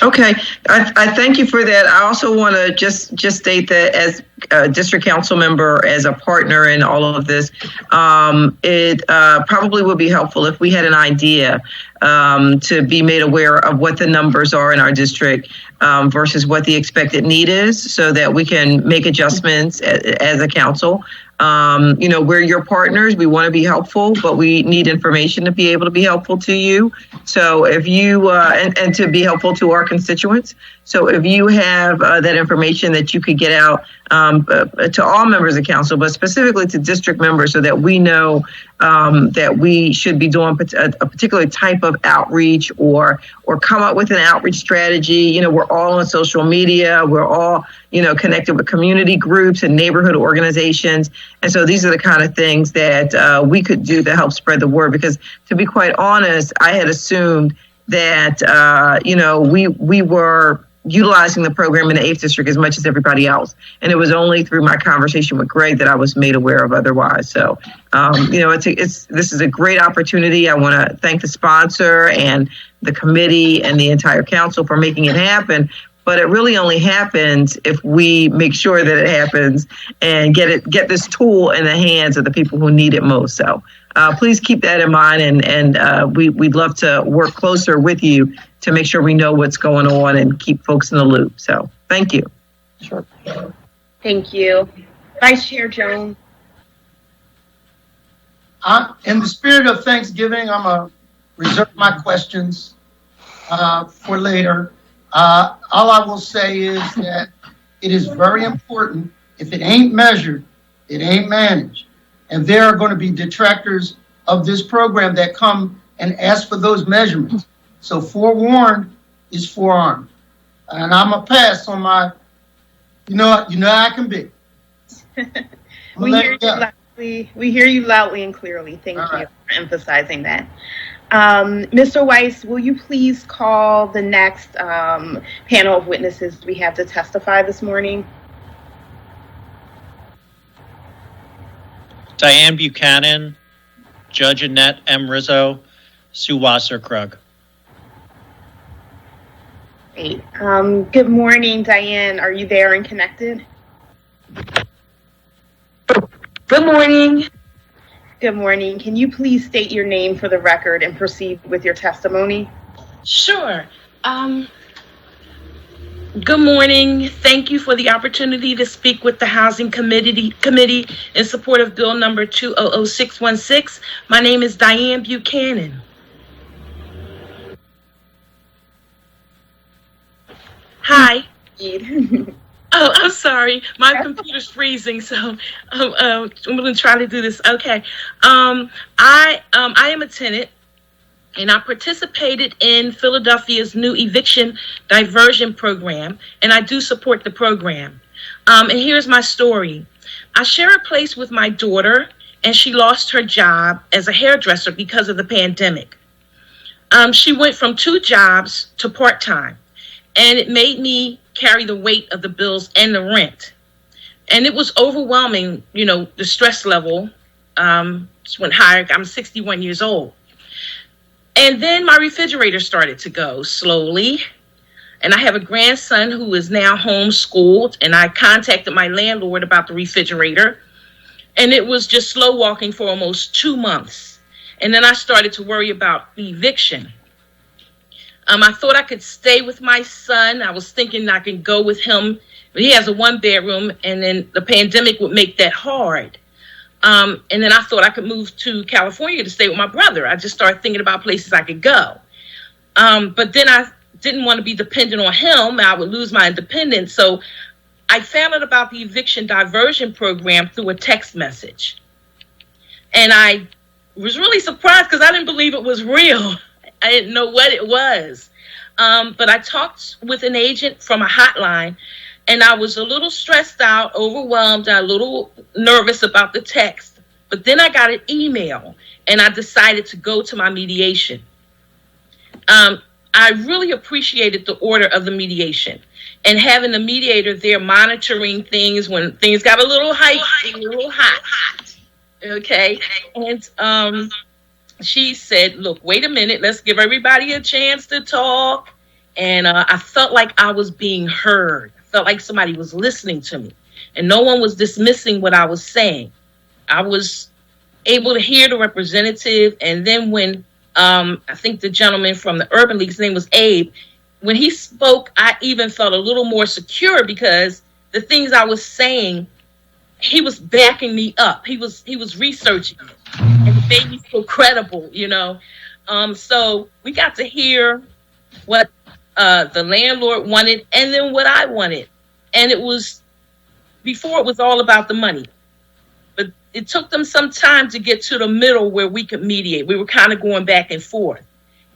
Okay, I thank you for that. I also want to just state that as a district council member, as a partner in all of this, it probably would be helpful if we had an idea to be made aware of what the numbers are in our district versus what the expected need is, so that we can make adjustments as a council. We're your partners. We want to be helpful, but we need information to be able to be helpful to you. So if you, and to be helpful to our constituents. So if you have that information that you could get out to all members of council, but specifically to district members, so that we know that we should be doing a particular type of outreach, or come up with an outreach strategy. We're all on social media. We're all, connected with community groups and neighborhood organizations. And so these are the kind of things that we could do to help spread the word. Because to be quite honest, I had assumed that, we were utilizing the program in the 8th district as much as everybody else. And it was only through my conversation with Greg that I was made aware of otherwise. So, this is a great opportunity. I want to thank the sponsor and the committee and the entire council for making it happen. But it really only happens if we make sure that it happens and get this tool in the hands of the people who need it most. So please keep that in mind, and we'd love to work closer with you to make sure we know what's going on and keep folks in the loop. So thank you. Sure. Thank you. Vice Chair Jones. In the spirit of Thanksgiving, I'm going to reserve my questions for later. All I will say is that it is very important. If it ain't measured, it ain't managed. And there are going to be detractors of this program that come and ask for those measurements. So forewarned is forearmed. And I'm going to pass on my, you know how I can be. We hear you loud We hear you loudly and clearly. Thank All you right. for emphasizing that. Mr. Weiss, will you please call the next panel of witnesses we have to testify this morning? Diane Buchanan, Judge Annette M. Rizzo, Sue Wasserkrug. Great. Good morning, Diane. Are you there and connected? Good morning. Good morning. Can you please state your name for the record and proceed with your testimony? Sure. Good morning. Thank you for the opportunity to speak with the Housing Committee in support of Bill number 200616. My name is Diane Buchanan. Hi. Oh, I'm sorry. My computer's freezing, so I'm going to try to do this. Okay. I am a tenant, and I participated in Philadelphia's new eviction diversion program, and I do support the program. And here's my story. I share a place with my daughter, and she lost her job as a hairdresser because of the pandemic. She went from 2 jobs to part-time, and it made me carry the weight of the bills and the rent. And it was overwhelming, you know, the stress level just went higher. I'm 61 years old. And then my refrigerator started to go slowly. And I have a grandson who is now homeschooled, and I contacted my landlord about the refrigerator. And it was just slow walking for almost 2 months. And then I started to worry about the eviction. I thought I could stay with my son. I was thinking I could go with him. He has a 1-bedroom, and then the pandemic would make that hard. And then I thought I could move to California to stay with my brother. I just started thinking about places I could go. But then I didn't want to be dependent on him. I would lose my independence. So I found out about the eviction diversion program through a text message. And I was really surprised because I didn't believe it was real. I didn't know what it was. But I talked with an agent from a hotline, and I was a little stressed out, overwhelmed, a little nervous about the text. But then I got an email, and I decided to go to my mediation. I really appreciated the order of the mediation and having the mediator there monitoring things when things got a little hot. Okay. And she said, look, wait a minute, let's give everybody a chance to talk. And I felt like I was being heard. I felt like somebody was listening to me, and no one was dismissing what I was saying. I was able to hear the representative. And then when I think the gentleman from the Urban League, his name was Abe, when he spoke, I even felt a little more secure because the things I was saying, he was backing me up. He was researching it, and it made me feel credible, you know. So we got to hear what the landlord wanted and then what I wanted. And it was, before it was all about the money. But it took them some time to get to the middle where we could mediate. We were kind of going back and forth.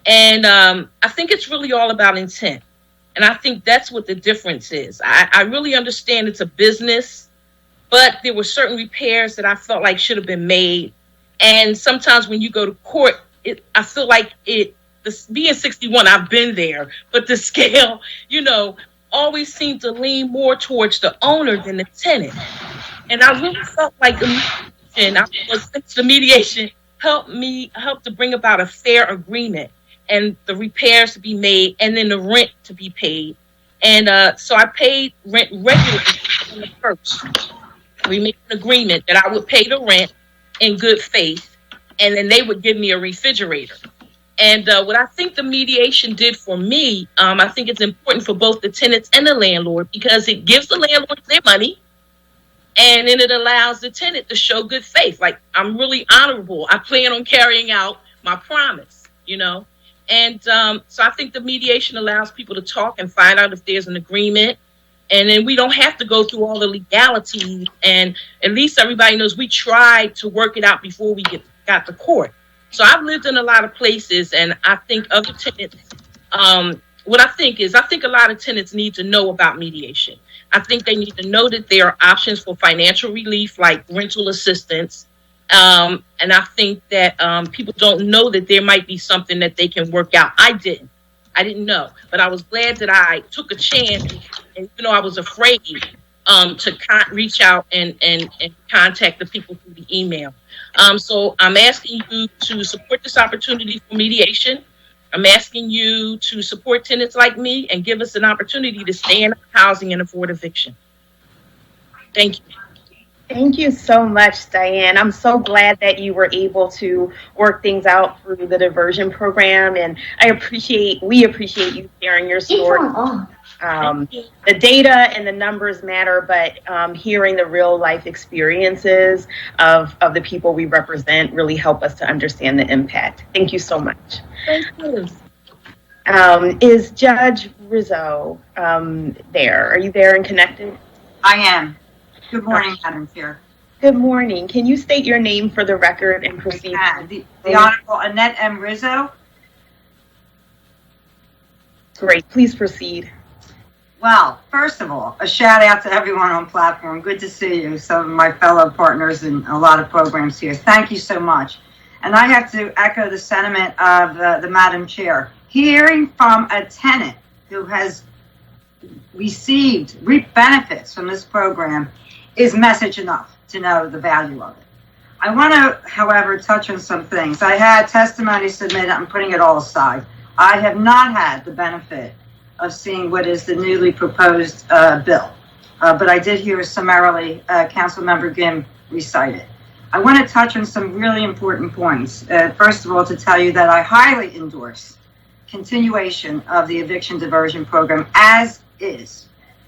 And I think it's really all about intent. And I think that's what the difference is. I really understand it's a business, but there were certain repairs that I felt like should have been made. And sometimes when you go to court, I feel like being 61, I've been there, but the scale, you know, always seemed to lean more towards the owner than the tenant. And I really felt like the mediation helped to bring about a fair agreement and the repairs to be made and then the rent to be paid. And so I paid rent regularly on the first. We made an agreement that I would pay the rent in good faith, and then they would give me a refrigerator. And what I think the mediation did for me, I think it's important for both the tenants and the landlord because it gives the landlord their money, and then it allows the tenant to show good faith. Like, I'm really honorable. I plan on carrying out my promise, you know. And so I think the mediation allows people to talk and find out if there's an agreement. And then we don't have to go through all the legalities. And at least everybody knows we tried to work it out before we got to court. So I've lived in a lot of places, and I think other tenants, I think a lot of tenants need to know about mediation. I think they need to know that there are options for financial relief like rental assistance. And I think that people don't know that there might be something that they can work out. I didn't know, but I was glad that I took a chance, and I was afraid to reach out and contact the people through the email. So I'm asking you to support this opportunity for mediation. I'm asking you to support tenants like me and give us an opportunity to stand on housing and afford eviction. Thank you. Thank you so much, Diane. I'm so glad that you were able to work things out through the diversion program, and we appreciate you sharing your story. The data and the numbers matter, but hearing the real life experiences of the people we represent really help us to understand the impact. Thank you so much. Thank you. Is Judge Rizzo there? Are you there and connected? I am. Good morning, Madam Chair. Good morning. Can you state your name for the record and proceed? The Honorable Annette M. Rizzo. Great. Please proceed. Well, first of all, a shout out to everyone on platform. Good to see you. Some of my fellow partners in a lot of programs here. Thank you so much. And I have to echo the sentiment of the Madam Chair. Hearing from a tenant who has reaped benefits from this program is message enough to know the value of it. I want to, however, touch on some things. I had testimony submitted. I'm putting it all aside. I have not had the benefit of seeing what is the newly proposed bill, but I did hear summarily Councilmember Gim recite it. I want to touch on some really important points. First of all, to tell you that I highly endorse continuation of the eviction diversion program as is.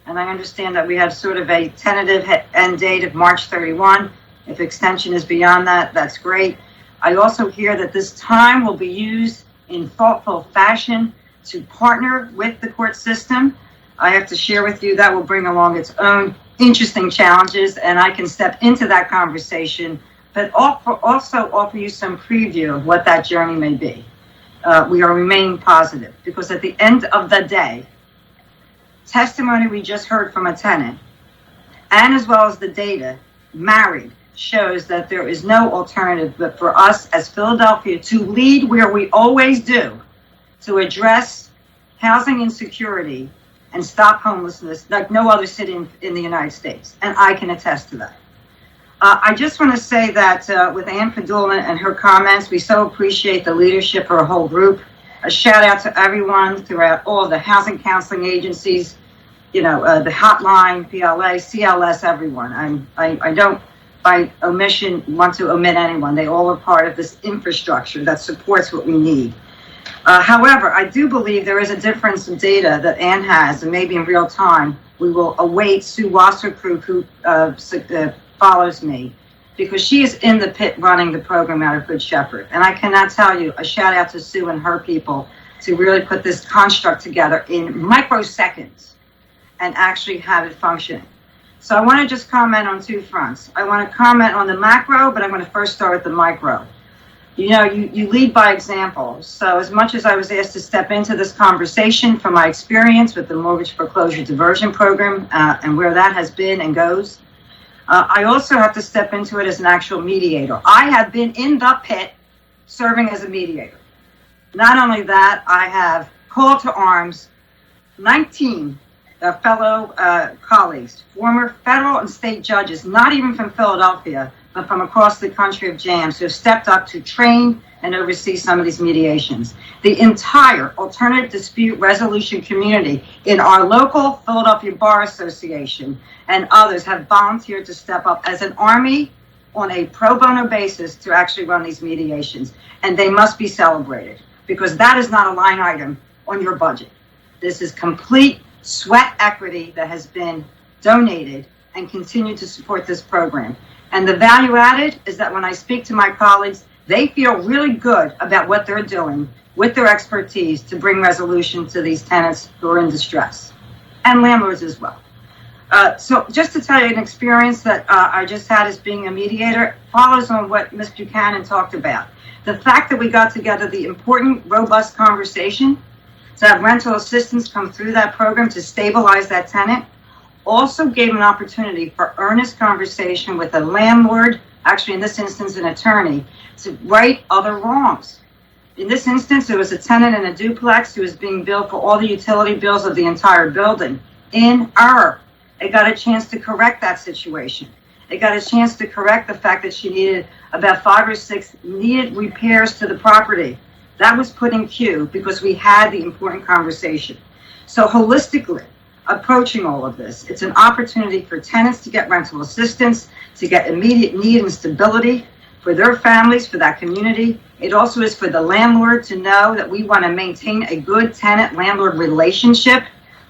And I understand that we have sort of a tentative end date of March 31. If extension is beyond that, that's great. I also hear that this time will be used in thoughtful fashion to partner with the court system. I have to share with you that will bring along its own interesting challenges, and I can step into that conversation, but also offer you some preview of what that journey may be. We are remaining positive because at the end of the day, testimony we just heard from a tenant, and as well as the data married, shows that there is no alternative but for us as Philadelphia to lead where we always do, to address housing insecurity and stop homelessness like no other city in the United States. And I can attest to that. I just want to say that with Ann Padula and her comments, we so appreciate the leadership of her whole group. A shout out to everyone throughout all of the housing counseling agencies, the hotline, PLA, CLS, everyone. I don't, by omission, want to omit anyone. They all are part of this infrastructure that supports what we need. However, I do believe there is a difference in data that Ann has, and maybe in real time, we will await Sue Wasserkrug, who follows me, because she is in the pit running the program out of Good Shepherd. And I cannot tell you, a shout out to Sue and her people to really put this construct together in microseconds and actually have it functioning. So I want to just comment on two fronts. I want to comment on the macro, but I'm going to first start with the micro. You lead by example. So as much as I was asked to step into this conversation from my experience with the mortgage foreclosure diversion program and where that has been and goes, I also have to step into it as an actual mediator. I have been in the pit serving as a mediator. Not only that, I have called to arms 19 fellow colleagues, former federal and state judges, not even from Philadelphia, but from across the country of JAMS, who have stepped up to train and oversee some of these mediations. The entire alternative dispute resolution community in our local Philadelphia Bar Association and others have volunteered to step up as an army on a pro bono basis to actually run these mediations. And they must be celebrated because that is not a line item on your budget. This is complete sweat equity that has been donated and continue to support this program. And the value added is that when I speak to my colleagues, they feel really good about what they're doing with their expertise to bring resolution to these tenants who are in distress, and landlords as well. So just to tell you an experience that I just had as being a mediator follows on what Ms. Buchanan talked about. The fact that we got together the important, robust conversation to have rental assistance come through that program to stabilize that tenant, also gave an opportunity for earnest conversation with a landlord, actually in this instance an attorney, to right other wrongs. In this instance, it was a tenant in a duplex who was being billed for all the utility bills of the entire building in error. It got a chance to correct that situation. It got a chance to correct the fact that she needed about 5 or 6 needed repairs to the property. That was put in queue because we had the important conversation. So holistically, approaching all of this, it's an opportunity for tenants to get rental assistance, to get immediate need and stability for their families, for that community. It also is for the landlord to know that we want to maintain a good tenant-landlord relationship.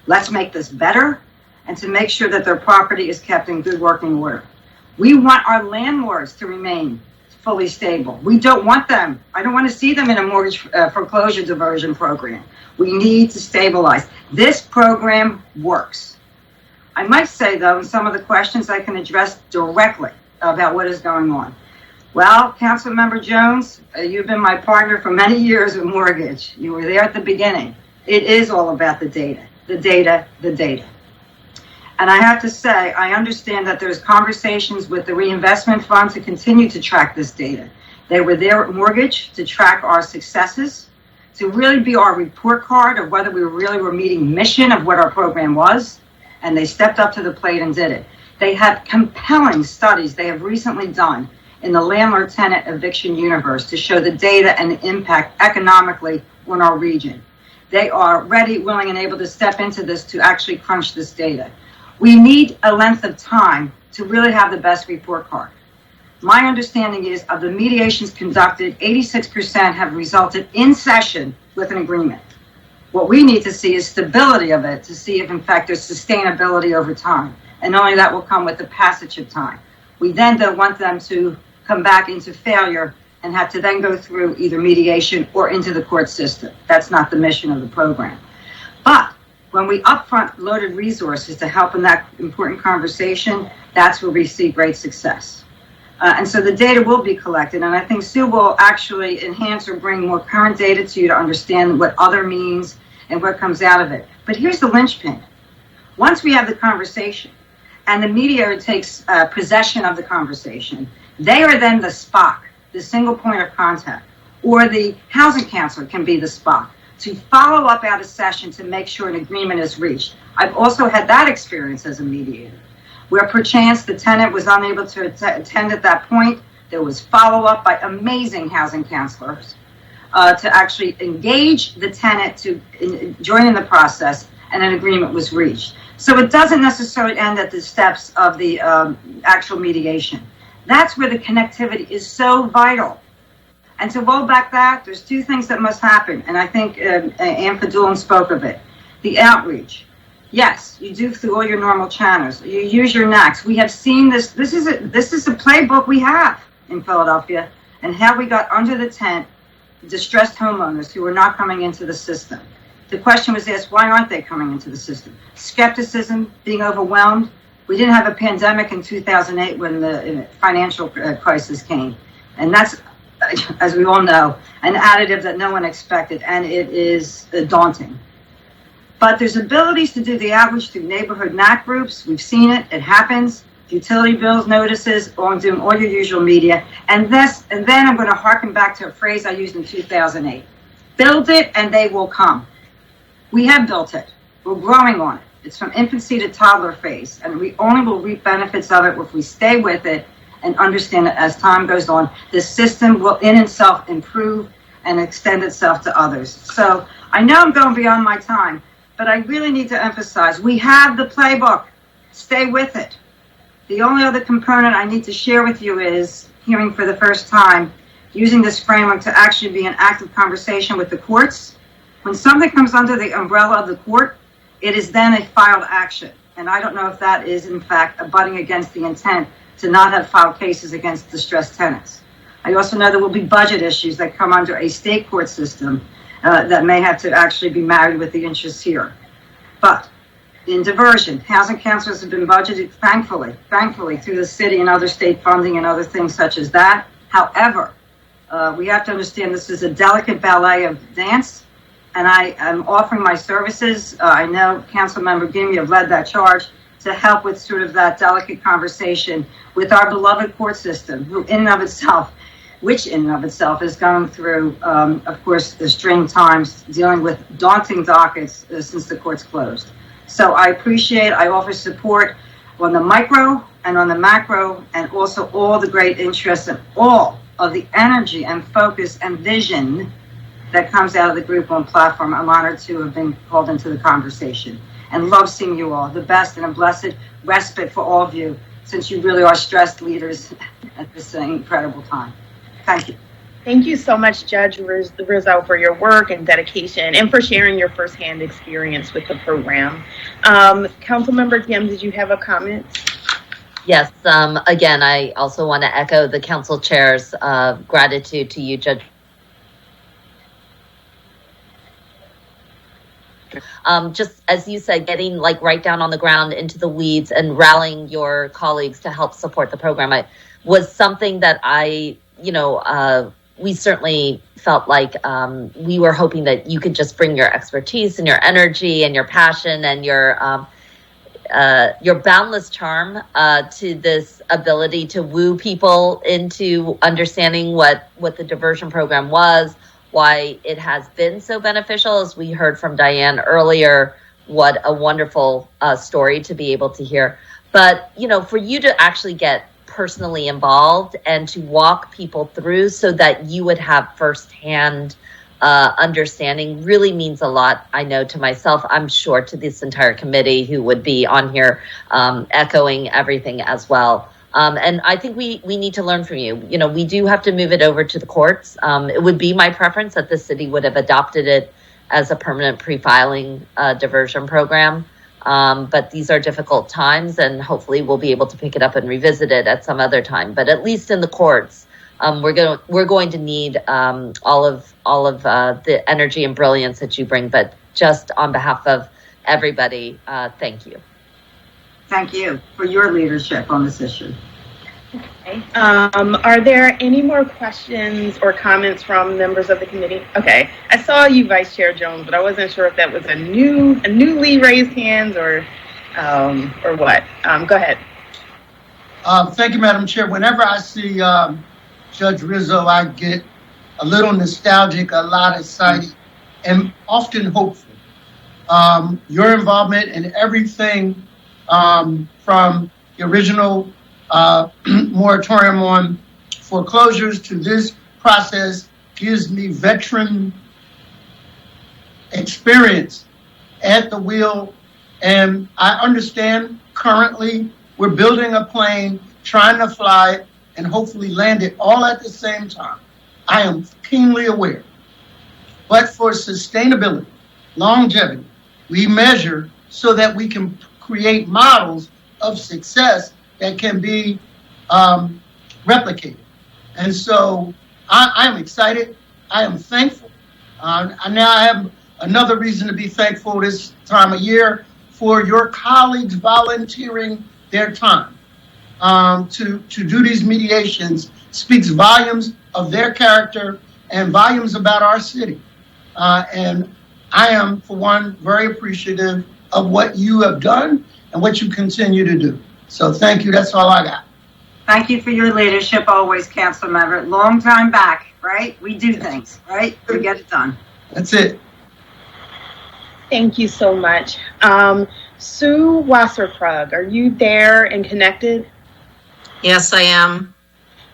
Let's make this better, and to make sure that their property is kept in good working order. We want our landlords to remain fully stable. We don't want them. I don't want to see them in a mortgage foreclosure diversion program. We need to stabilize. This program works. I might say, though, in some of the questions I can address directly about what is going on. Well, Councilmember Jones, you've been my partner for many years with mortgage. You were there at the beginning. It is all about the data, the data, the data. And I have to say, I understand that there's conversations with the reinvestment fund to continue to track this data. They were there at mortgage to track our successes, to really be our report card of whether we really were meeting mission of what our program was. And they stepped up to the plate and did it. They have compelling studies they have recently done in the landlord-tenant eviction universe to show the data and the impact economically on our region. They are ready, willing, and able to step into this to actually crunch this data. We need a length of time to really have the best report card. My understanding is of the mediations conducted, 86% have resulted in session with an agreement. What we need to see is stability of it to see if in fact there's sustainability over time. And only that will come with the passage of time. We then don't want them to come back into failure and have to then go through either mediation or into the court system. That's not the mission of the program. But when we upfront loaded resources to help in that important conversation, that's where we see great success. And so the data will be collected, and I think Sue will actually enhance or bring more current data to you to understand what other means and what comes out of it. But here's the linchpin. Once we have the conversation and the mediator takes possession of the conversation, they are then the SPOC, the single point of contact, or the housing counselor can be the SPOC, to follow up out of session to make sure an agreement is reached. I've also had that experience as a mediator, where perchance the tenant was unable to attend at that point. There was follow-up by amazing housing counselors to actually engage the tenant to join in the process, and an agreement was reached. So it doesn't necessarily end at the steps of the actual mediation. That's where the connectivity is so vital. And to roll back that, there's 2 things that must happen, and I think Ann Ordinance spoke of it. The outreach. Yes, you do through all your normal channels. You use your NACs. We have seen this. This is a playbook we have in Philadelphia, and how we got under the tent distressed homeowners who were not coming into the system. The question was asked, why aren't they coming into the system? Skepticism, being overwhelmed. We didn't have a pandemic in 2008 when the financial crisis came, and that's, as we all know, an additive that no one expected, and it is daunting. But there's abilities to do the outreach through neighborhood NAC groups. We've seen it. It happens. Utility bills, notices, or doing all your usual media. And then I'm going to harken back to a phrase I used in 2008. Build it and they will come. We have built it. We're growing on it. It's from infancy to toddler phase. And we only will reap benefits of it if we stay with it and understand that as time goes on, the system will in itself improve and extend itself to others. So I know I'm going beyond my time, but I really need to emphasize, we have the playbook. Stay with it. The only other component I need to share with you is hearing for the first time, using this framework to actually be an active conversation with the courts. When something comes under the umbrella of the court, it is then a filed action. And I don't know if that is, in fact, abutting against the intent to not have filed cases against distressed tenants. I also know there will be budget issues that come under a state court system that may have to actually be married with the interests here. But in diversion, housing counselors have been budgeted, thankfully, through the city and other state funding and other things such as that. However, we have to understand this is a delicate ballet of dance, and I am offering my services. I know Councilmember Gimme have led that charge to help with sort of that delicate conversation with our beloved court system, which in and of itself is going through, of course, the strained times dealing with daunting dockets since the courts closed. So I offer support on the micro and on the macro, and also all the great interest and all of the energy and focus and vision that comes out of the group on platform. I'm honored to have been called into the conversation and love seeing you all. The best and a blessed respite for all of you, since you really are stressed leaders at this incredible time. Thank you. Thank you so much, Judge Rizzo, for your work and dedication and for sharing your firsthand experience with the program. Councilmember Kim, did you have a comment? Yes. Again, I also want to echo the council chair's gratitude to you, Judge. Just as you said, getting like right down on the ground into the weeds and rallying your colleagues to help support the program was something that we certainly felt like we were hoping that you could just bring your expertise and your energy and your passion and your boundless charm to this ability to woo people into understanding what the diversion program was, why it has been so beneficial. As we heard from Diane earlier, what a wonderful story to be able to hear. But, for you to actually get personally involved and to walk people through so that you would have firsthand understanding really means a lot, I know, to myself. I'm sure to this entire committee who would be on here echoing everything as well. And I think we need to learn from you. We do have to move it over to the courts. It would be my preference that the city would have adopted it as a permanent pre-filing diversion program. But these are difficult times, and hopefully we'll be able to pick it up and revisit it at some other time. But at least in the courts, we're going to need all of the energy and brilliance that you bring. But just on behalf of everybody, thank you. Thank you for your leadership on this issue. Okay. Are there any more questions or comments from members of the committee? Okay, I saw you, Vice Chair Jones, but I wasn't sure if that was a newly raised hands or what. Go ahead. Thank you, Madam Chair. Whenever I see Judge Rizzo, I get a little nostalgic, a lot excited, and often hopeful. Your involvement in everything from the original moratorium on foreclosures to this process gives me veteran experience at the wheel. And I understand currently we're building a plane, trying to fly it, and hopefully land it all at the same time. I am keenly aware. But for sustainability, longevity, we measure so that we can create models of success that can be replicated. And so I'm excited. I am thankful. And now I have another reason to be thankful this time of year for your colleagues volunteering their time to do these mediations. Speaks volumes of their character and volumes about our city. And I am, for one, very appreciative of what you have done and what you continue to do. So thank you. That's all I got. Thank you for your leadership always, Council Member. Long time back, right? We do things, right? We get it done. That's it. Thank you so much. Sue Wasserkrug, are you there and connected? Yes, I am.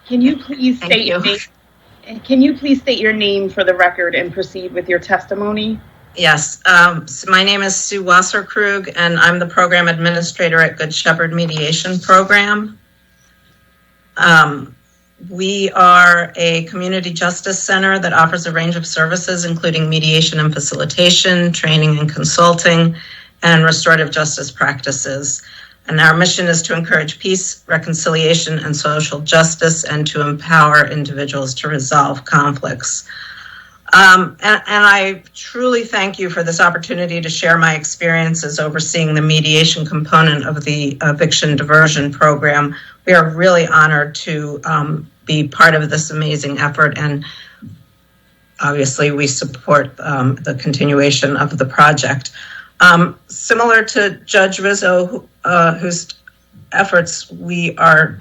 Can you please state your name? Can you please state your name for the record and proceed with your testimony? Yes. So my name is Sue Wasserkrug, and I'm the program administrator at Good Shepherd Mediation Program. We are a community justice center that offers a range of services, including mediation and facilitation, training and consulting, and restorative justice practices. And our mission is to encourage peace, reconciliation, and social justice, and to empower individuals to resolve conflicts. And I truly thank you for this opportunity to share my experiences overseeing the mediation component of the eviction diversion program. We are really honored to be part of this amazing effort, and obviously we support the continuation of the project. Similar to Judge Rizzo, whose efforts we are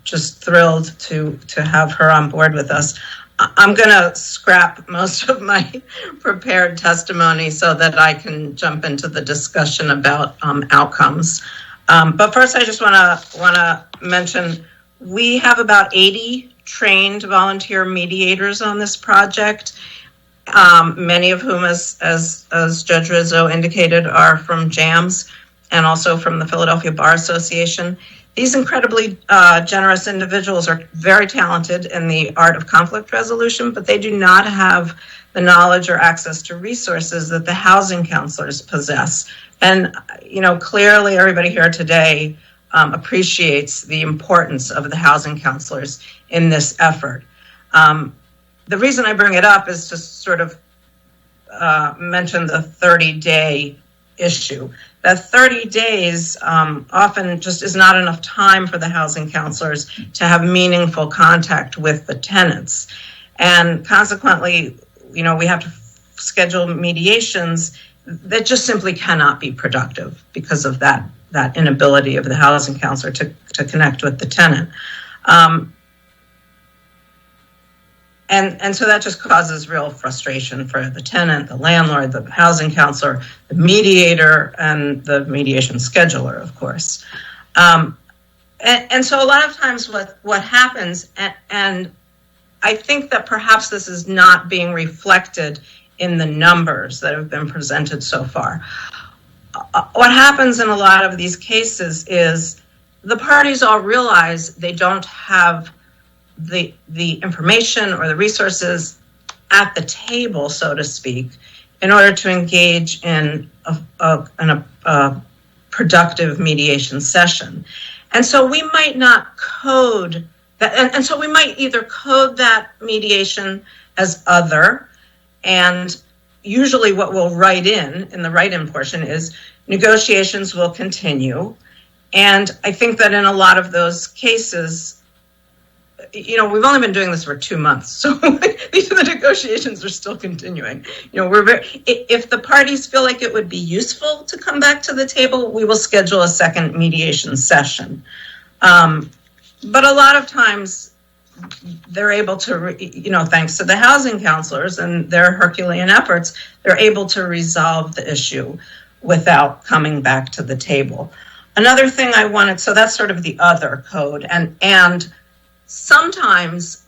just thrilled to have her on board with us. I'm going to scrap most of my prepared testimony so that I can jump into the discussion about outcomes. But first, I just want to mention we have about 80 trained volunteer mediators on this project. Many of whom, as Judge Rizzo indicated, are from JAMS and also from the Philadelphia Bar Association. These incredibly generous individuals are very talented in the art of conflict resolution, but they do not have the knowledge or access to resources that the housing counselors possess. And, clearly everybody here today appreciates the importance of the housing counselors in this effort. The reason I bring it up is to sort of mention the 30-day issue. That 30 days often just is not enough time for the housing counselors to have meaningful contact with the tenants. And consequently, we have to schedule mediations that just simply cannot be productive because of that inability of the housing counselor to connect with the tenant. And so that just causes real frustration for the tenant, the landlord, the housing counselor, the mediator, and the mediation scheduler, of course. And so a lot of times what happens, and I think that perhaps this is not being reflected in the numbers that have been presented so far. What happens in a lot of these cases is the parties all realize they don't have the information or the resources at the table, so to speak, in order to engage in a productive mediation session. And so we might not code that, and so we might either code that mediation as other, and usually what we'll write in the write-in portion is negotiations will continue. And I think that in a lot of those cases, we've only been doing this for 2 months, so the negotiations are still continuing. If the parties feel like it would be useful to come back to the table, we will schedule a second mediation session. But a lot of times they're able to, thanks to the housing counselors and their Herculean efforts, they're able to resolve the issue without coming back to the table. Another thing I wanted, so that's sort of the other code, and sometimes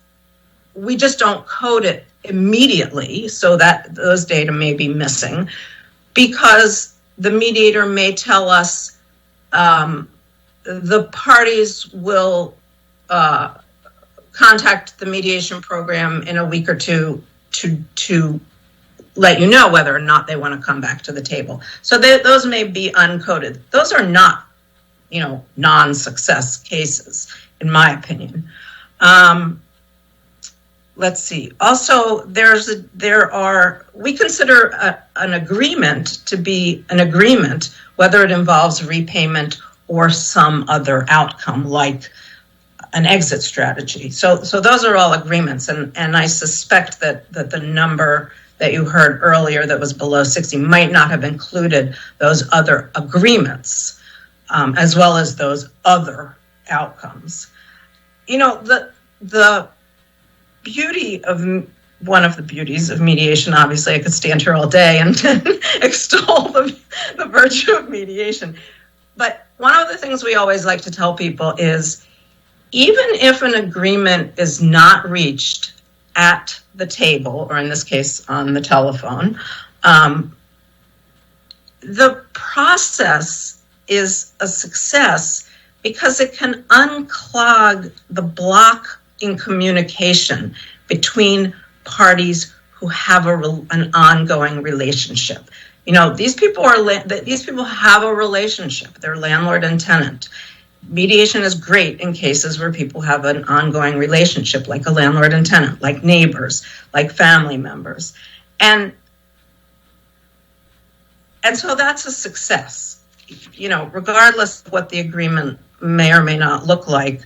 we just don't code it immediately so that those data may be missing because the mediator may tell us the parties will contact the mediation program in a week or two to let you know whether or not they want to come back to the table. So those may be uncoded. Those are not, non-success cases, in my opinion. Let's see. Also, we consider an agreement to be an agreement, whether it involves repayment or some other outcome, like an exit strategy. So those are all agreements, and I suspect that the number that you heard earlier that was below 60 might not have included those other agreements, as well as those other outcomes. The beauty of one of the beauties of mediation, obviously I could stand here all day and extol the virtue of mediation. But one of the things we always like to tell people is, even if an agreement is not reached at the table, or in this case on the telephone, the process is a success because it can unclog the block in communication between parties who have an ongoing relationship. These people have a relationship. They're landlord and tenant. Mediation is great in cases where people have an ongoing relationship, like a landlord and tenant, like neighbors, like family members. And so that's a success, regardless of what the agreement may or may not look like.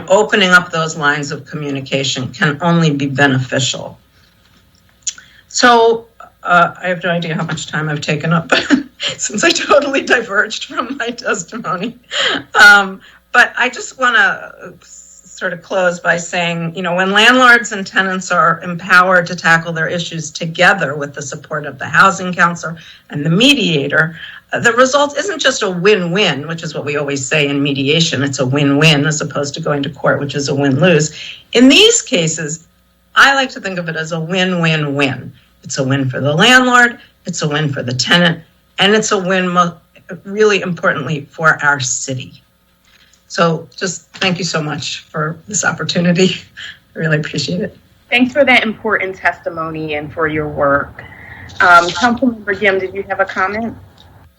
Opening up those lines of communication can only be beneficial. So I have no idea how much time I've taken up since I totally diverged from my testimony. But I just want to sort of close by saying, when landlords and tenants are empowered to tackle their issues together with the support of the housing counselor and the mediator, the result isn't just a win-win, which is what we always say in mediation. It's a win-win as opposed to going to court, which is a win-lose. In these cases, I like to think of it as a win-win-win. It's a win for the landlord, it's a win for the tenant, and it's a win, really importantly, for our city. So just thank you so much for this opportunity. I really appreciate it. Thanks for that important testimony and for your work. Councilmember Gim, did you have a comment?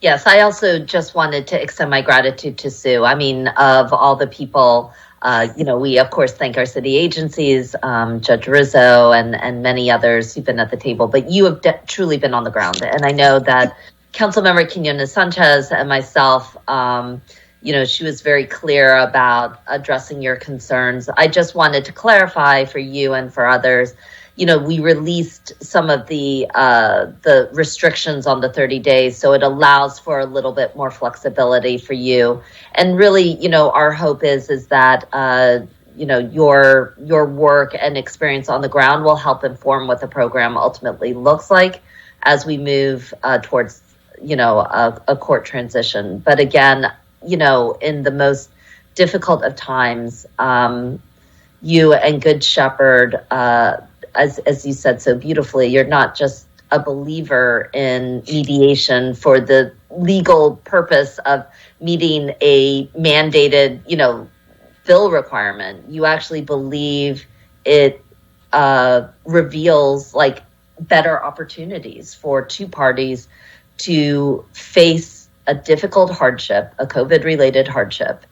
Yes, I also just wanted to extend my gratitude to Sue. I mean, of all the people, we of course thank our city agencies, Judge Rizzo and many others who've been at the table, but you have truly been on the ground. And I know that Councilmember Quinones Sanchez and myself, she was very clear about addressing your concerns. I just wanted to clarify for you and for others, we released some of the restrictions on the 30 days, so it allows for a little bit more flexibility for you. And really, our hope is that your work and experience on the ground will help inform what the program ultimately looks like as we move towards a court transition. But again, in the most difficult of times, you and Good Shepherd, as you said so beautifully, you're not just a believer in mediation for the legal purpose of meeting a mandated, bill requirement. You actually believe it reveals better opportunities for two parties to face a difficult hardship, a COVID-related hardship,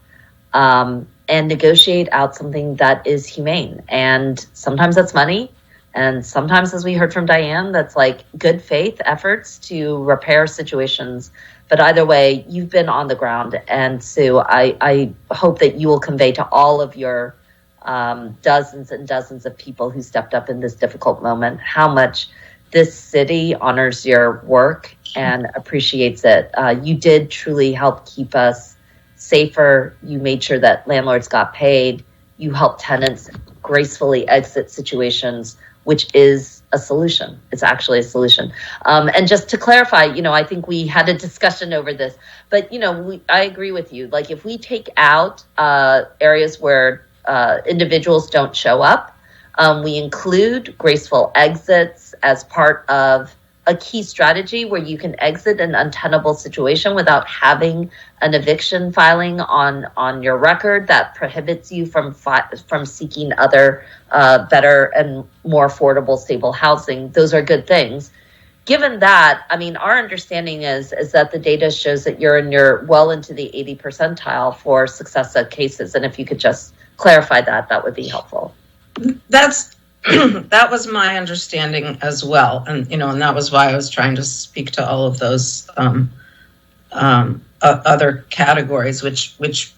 and negotiate out something that is humane. And sometimes that's money. And sometimes, as we heard from Diane, that's good faith efforts to repair situations. But either way, you've been on the ground. And Sue, I hope that you will convey to all of your dozens and dozens of people who stepped up in this difficult moment how much this city honors your work and appreciates it. You did truly help keep us safer. You made sure that landlords got paid. You helped tenants gracefully exit situations, which is a solution. It's actually a solution. And just to clarify, I think we had a discussion over this, but, I agree with you. If we take out areas where individuals don't show up, we include graceful exits as part of a key strategy where you can exit an untenable situation without having an eviction filing on your record that prohibits you from seeking other better and more affordable, stable housing. Those are good things. Given that, our understanding is that the data shows that you're well into the 80 percentile for success of cases. And if you could just clarify that would be helpful. That was my understanding as well, and and that was why I was trying to speak to all of those other categories, which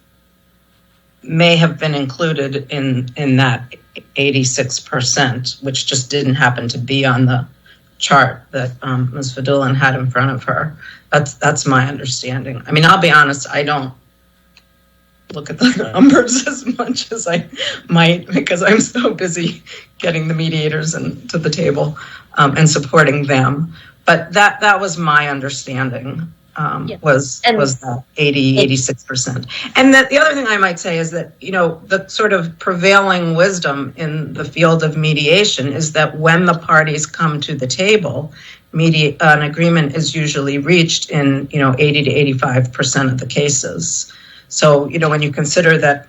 may have been included in that 86%, which just didn't happen to be on the chart that Ms. Fadulin had in front of her. That's my understanding. I'll be honest, I don't look at the numbers as much as I might because I'm so busy getting the mediators and to the table and supporting them. But that was my understanding was that 86%. And that the other thing I might say is that, the sort of prevailing wisdom in the field of mediation is that when the parties come to the table, an agreement is usually reached in, 80 to 85% of the cases. So, when you consider that,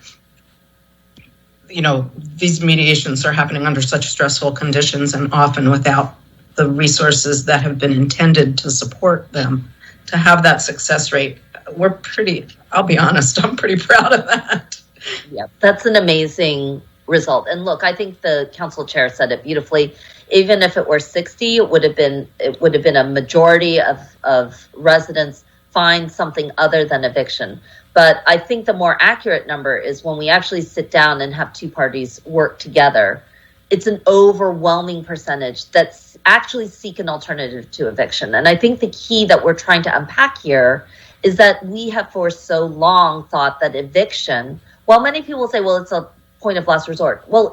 these mediations are happening under such stressful conditions and often without the resources that have been intended to support them, to have that success rate, I'll be honest, I'm pretty proud of that. Yeah, that's an amazing result. And look, I think the council chair said it beautifully. Even if it were 60, it would have been a majority of residents find something other than eviction. But I think the more accurate number is when we actually sit down and have two parties work together, it's an overwhelming percentage that actually seek an alternative to eviction. And I think the key that we're trying to unpack here is that we have for so long thought that eviction, while many people say, well, it's a point of last resort. Well,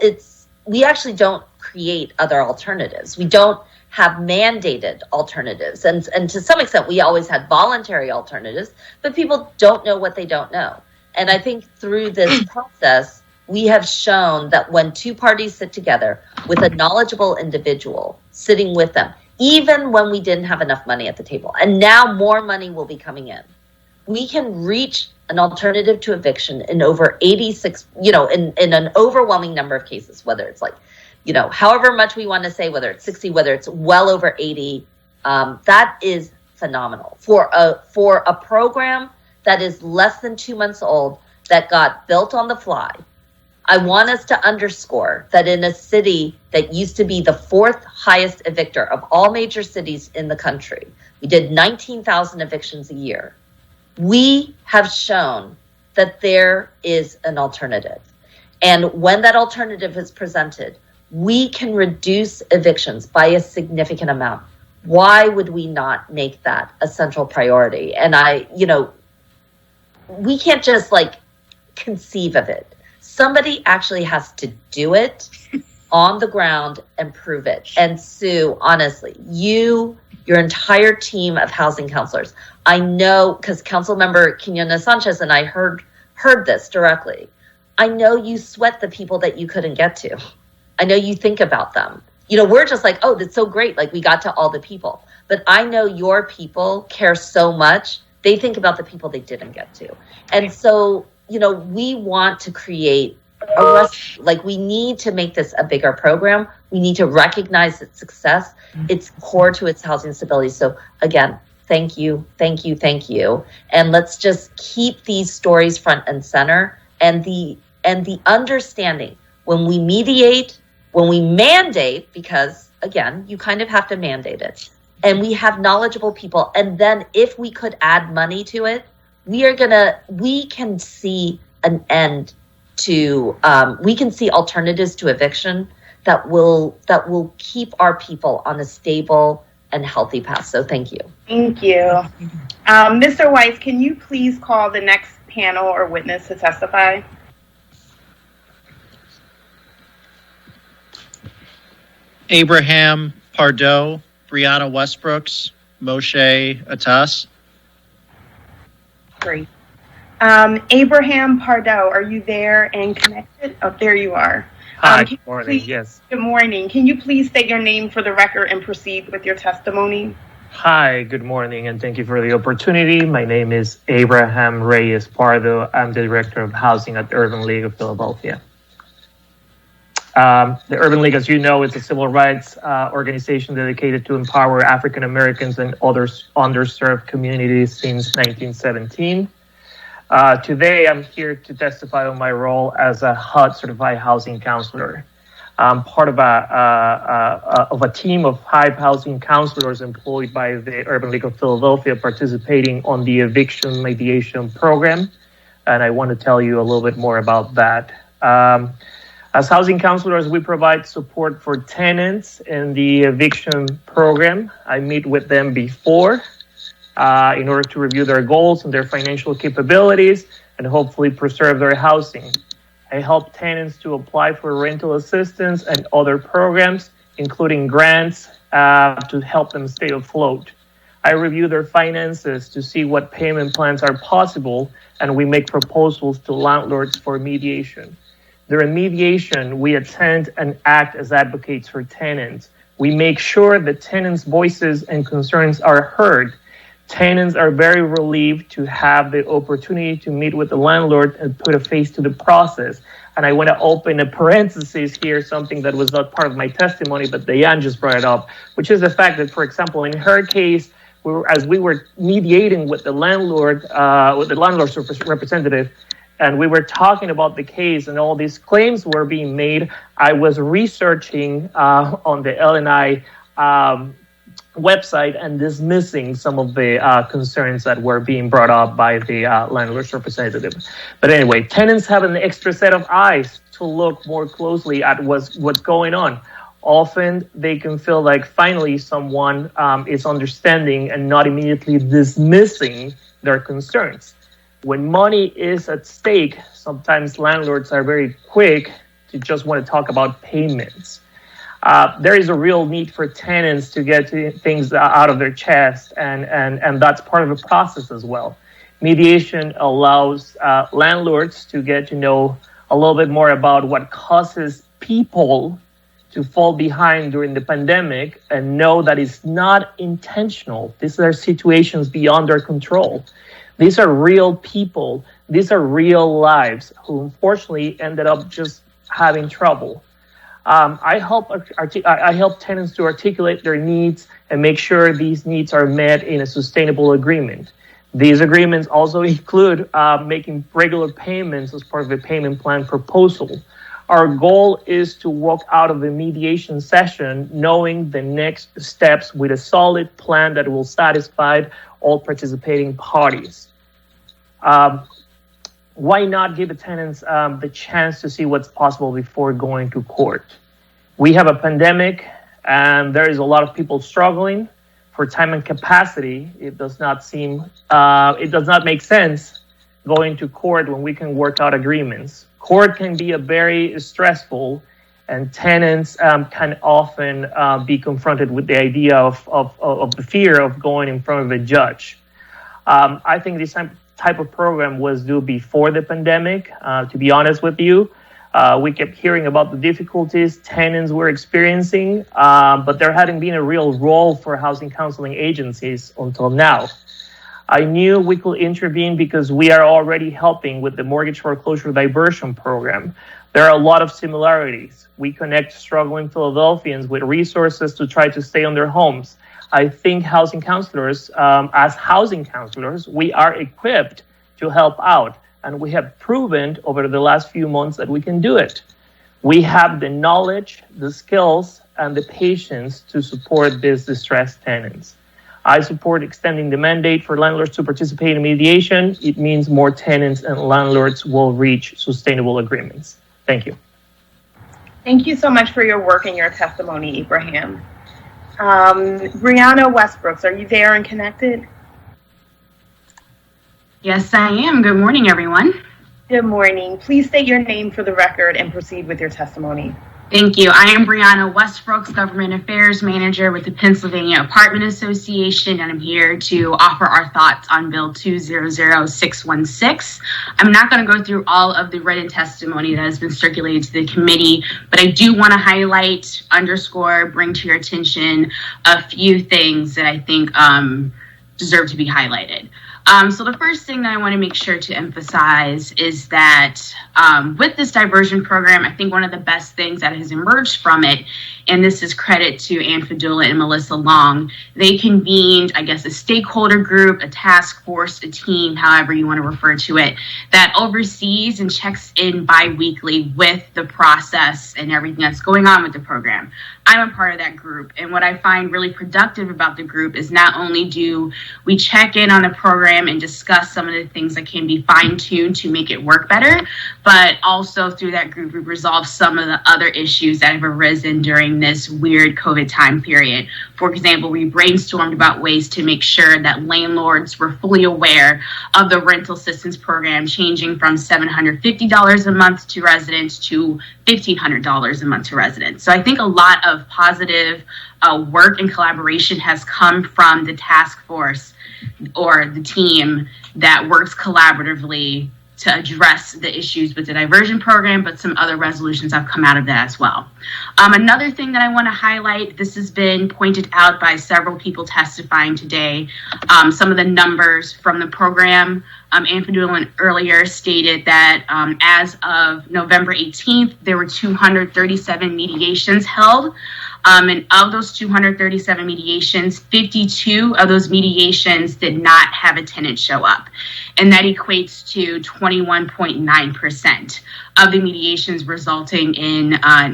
we actually don't create other alternatives. We don't have mandated alternatives. And to some extent, we always had voluntary alternatives, but people don't know what they don't know. And I think through this process, we have shown that when two parties sit together with a knowledgeable individual sitting with them, even when we didn't have enough money at the table, and now more money will be coming in, we can reach an alternative to eviction in over 86, in an overwhelming number of cases, whether it's like, however much we want to say, whether it's 60, whether it's well over 80, that is phenomenal for a program that is less than 2 months old, that got built on the fly. I want us to underscore that in a city that used to be the fourth highest evictor of all major cities in the country, we did 19,000 evictions a year. We have shown that there is an alternative. And when that alternative is presented, we can reduce evictions by a significant amount. Why would we not make that a central priority? And we can't just conceive of it. Somebody actually has to do it on the ground and prove it. And Sue, honestly, your entire team of housing counselors, I know, because Councilmember Quinones Sanchez and I heard this directly. I know you sweat the people that you couldn't get to. I know you think about them. We're just like, oh, that's so great. We got to all the people. But I know your people care so much. They think about the people they didn't get to. And so, we want to create we need to make this a bigger program. We need to recognize its success. It's core to its housing stability. So again, thank you. And let's just keep these stories front and center, and the understanding when we mediate, when we mandate, because again, you kind of have to mandate it, and we have knowledgeable people. And then if we could add money to it, we can see an end to, we can see alternatives to eviction that will keep our people on a stable and healthy path. So thank you. Thank you. Mr. Weiss, can you please call the next panel or witness to testify? Abraham Pardo, Brianna Westbrooks, Moshe Atas. Great. Abraham Pardo, are you there and connected? Oh, there you are. Hi, good morning. Yes. Good morning. Can you please state your name for the record and proceed with your testimony? Hi, good morning, and thank you for the opportunity. My name is Abraham Reyes Pardo. I'm the Director of Housing at the Urban League of Philadelphia. The Urban League, as you know, is a civil rights organization dedicated to empower African Americans and other underserved communities since 1917. Today, I'm here to testify on my role as a HUD certified housing counselor. I'm part of a team of HUD housing counselors employed by the Urban League of Philadelphia, participating on the eviction mediation program, and I want to tell you a little bit more about that. As housing counselors, we provide support for tenants in the eviction program. I meet with them before in order to review their goals and their financial capabilities and hopefully preserve their housing. I help tenants to apply for rental assistance and other programs, including grants to help them stay afloat. I review their finances to see what payment plans are possible, and we make proposals to landlords for mediation. During mediation, we attend and act as advocates for tenants. We make sure that tenants' voices and concerns are heard. Tenants are very relieved to have the opportunity to meet with the landlord and put a face to the process. And I want to open a parenthesis here, something that was not part of my testimony, but Diane just brought it up, which is the fact that, for example, in her case, as we were mediating with the landlord's representative, and we were talking about the case and all these claims were being made, I was researching on the LNI website and dismissing some of the concerns that were being brought up by the landlord's representative. But anyway, tenants have an extra set of eyes to look more closely at what's going on. Often they can feel like finally someone is understanding and not immediately dismissing their concerns. When money is at stake, sometimes landlords are very quick to just want to talk about payments. There is a real need for tenants to get things out of their chest, and that's part of the process as well. Mediation allows landlords to get to know a little bit more about what causes people to fall behind during the pandemic and know that it's not intentional. These are situations beyond our control. These are real people. These are real lives who unfortunately ended up just having trouble. I help tenants to articulate their needs and make sure these needs are met in a sustainable agreement. These agreements also include making regular payments as part of a payment plan proposal. Our goal is to walk out of the mediation session knowing the next steps with a solid plan that will satisfy all participating parties. Why not give the tenants the chance to see what's possible before going to court? We have a pandemic and there is a lot of people struggling for time and capacity. It does not make sense going to court when we can work out agreements. Court can be a very stressful, and tenants can often be confronted with the idea of the fear of going in front of a judge. I think this type of program was due before the pandemic, to be honest with you. We kept hearing about the difficulties tenants were experiencing, but there hadn't been a real role for housing counseling agencies until now. I knew we could intervene because we are already helping with the mortgage foreclosure diversion program. There are a lot of similarities. We connect struggling Philadelphians with resources to try to stay on their homes. I think housing counselors, as housing counselors, we are equipped to help out, and we have proven over the last few months that we can do it. We have the knowledge, the skills, and the patience to support these distressed tenants. I support extending the mandate for landlords to participate in mediation. It means more tenants and landlords will reach sustainable agreements. Thank you. Thank you so much for your work and your testimony, Ibrahim. Brianna Westbrooks, are you there and connected? Yes, I am. Good morning, everyone. Good morning. Please state your name for the record and proceed with your testimony. Thank you. I am Brianna Westbrooks, Government Affairs Manager with the Pennsylvania Apartment Association, and I'm here to offer our thoughts on Bill 200616. I'm not going to go through all of the written testimony that has been circulated to the committee, but I do want to highlight, underscore, bring to your attention a few things that I think deserve to be highlighted. So the first thing that I want to make sure to emphasize is that with this diversion program, I think one of the best things that has emerged from it, and this is credit to Ann Fadula and Melissa Long, they convened, I guess, a stakeholder group, a task force, a team, however you want to refer to it, that oversees and checks in bi-weekly with the process and everything that's going on with the program. I'm a part of that group, and what I find really productive about the group is not only do we check in on the program and discuss some of the things that can be fine-tuned to make it work better, but also through that group we resolve some of the other issues that have arisen during this weird COVID time period. For example, we brainstormed about ways to make sure that landlords were fully aware of the rental assistance program changing from $750 a month to residents to $1,500 a month to residents. So I think a lot of positive work and collaboration has come from the task force or the team that works collaboratively to address the issues with the diversion program, but some other resolutions have come out of that as well. Another thing that I want to highlight, this has been pointed out by several people testifying today, some of the numbers from the program. Ann Fadula earlier stated that as of November 18th, there were 237 mediations held. And of those 237 mediations, 52 of those mediations did not have a tenant show up. And that equates to 21.9% of the mediations resulting in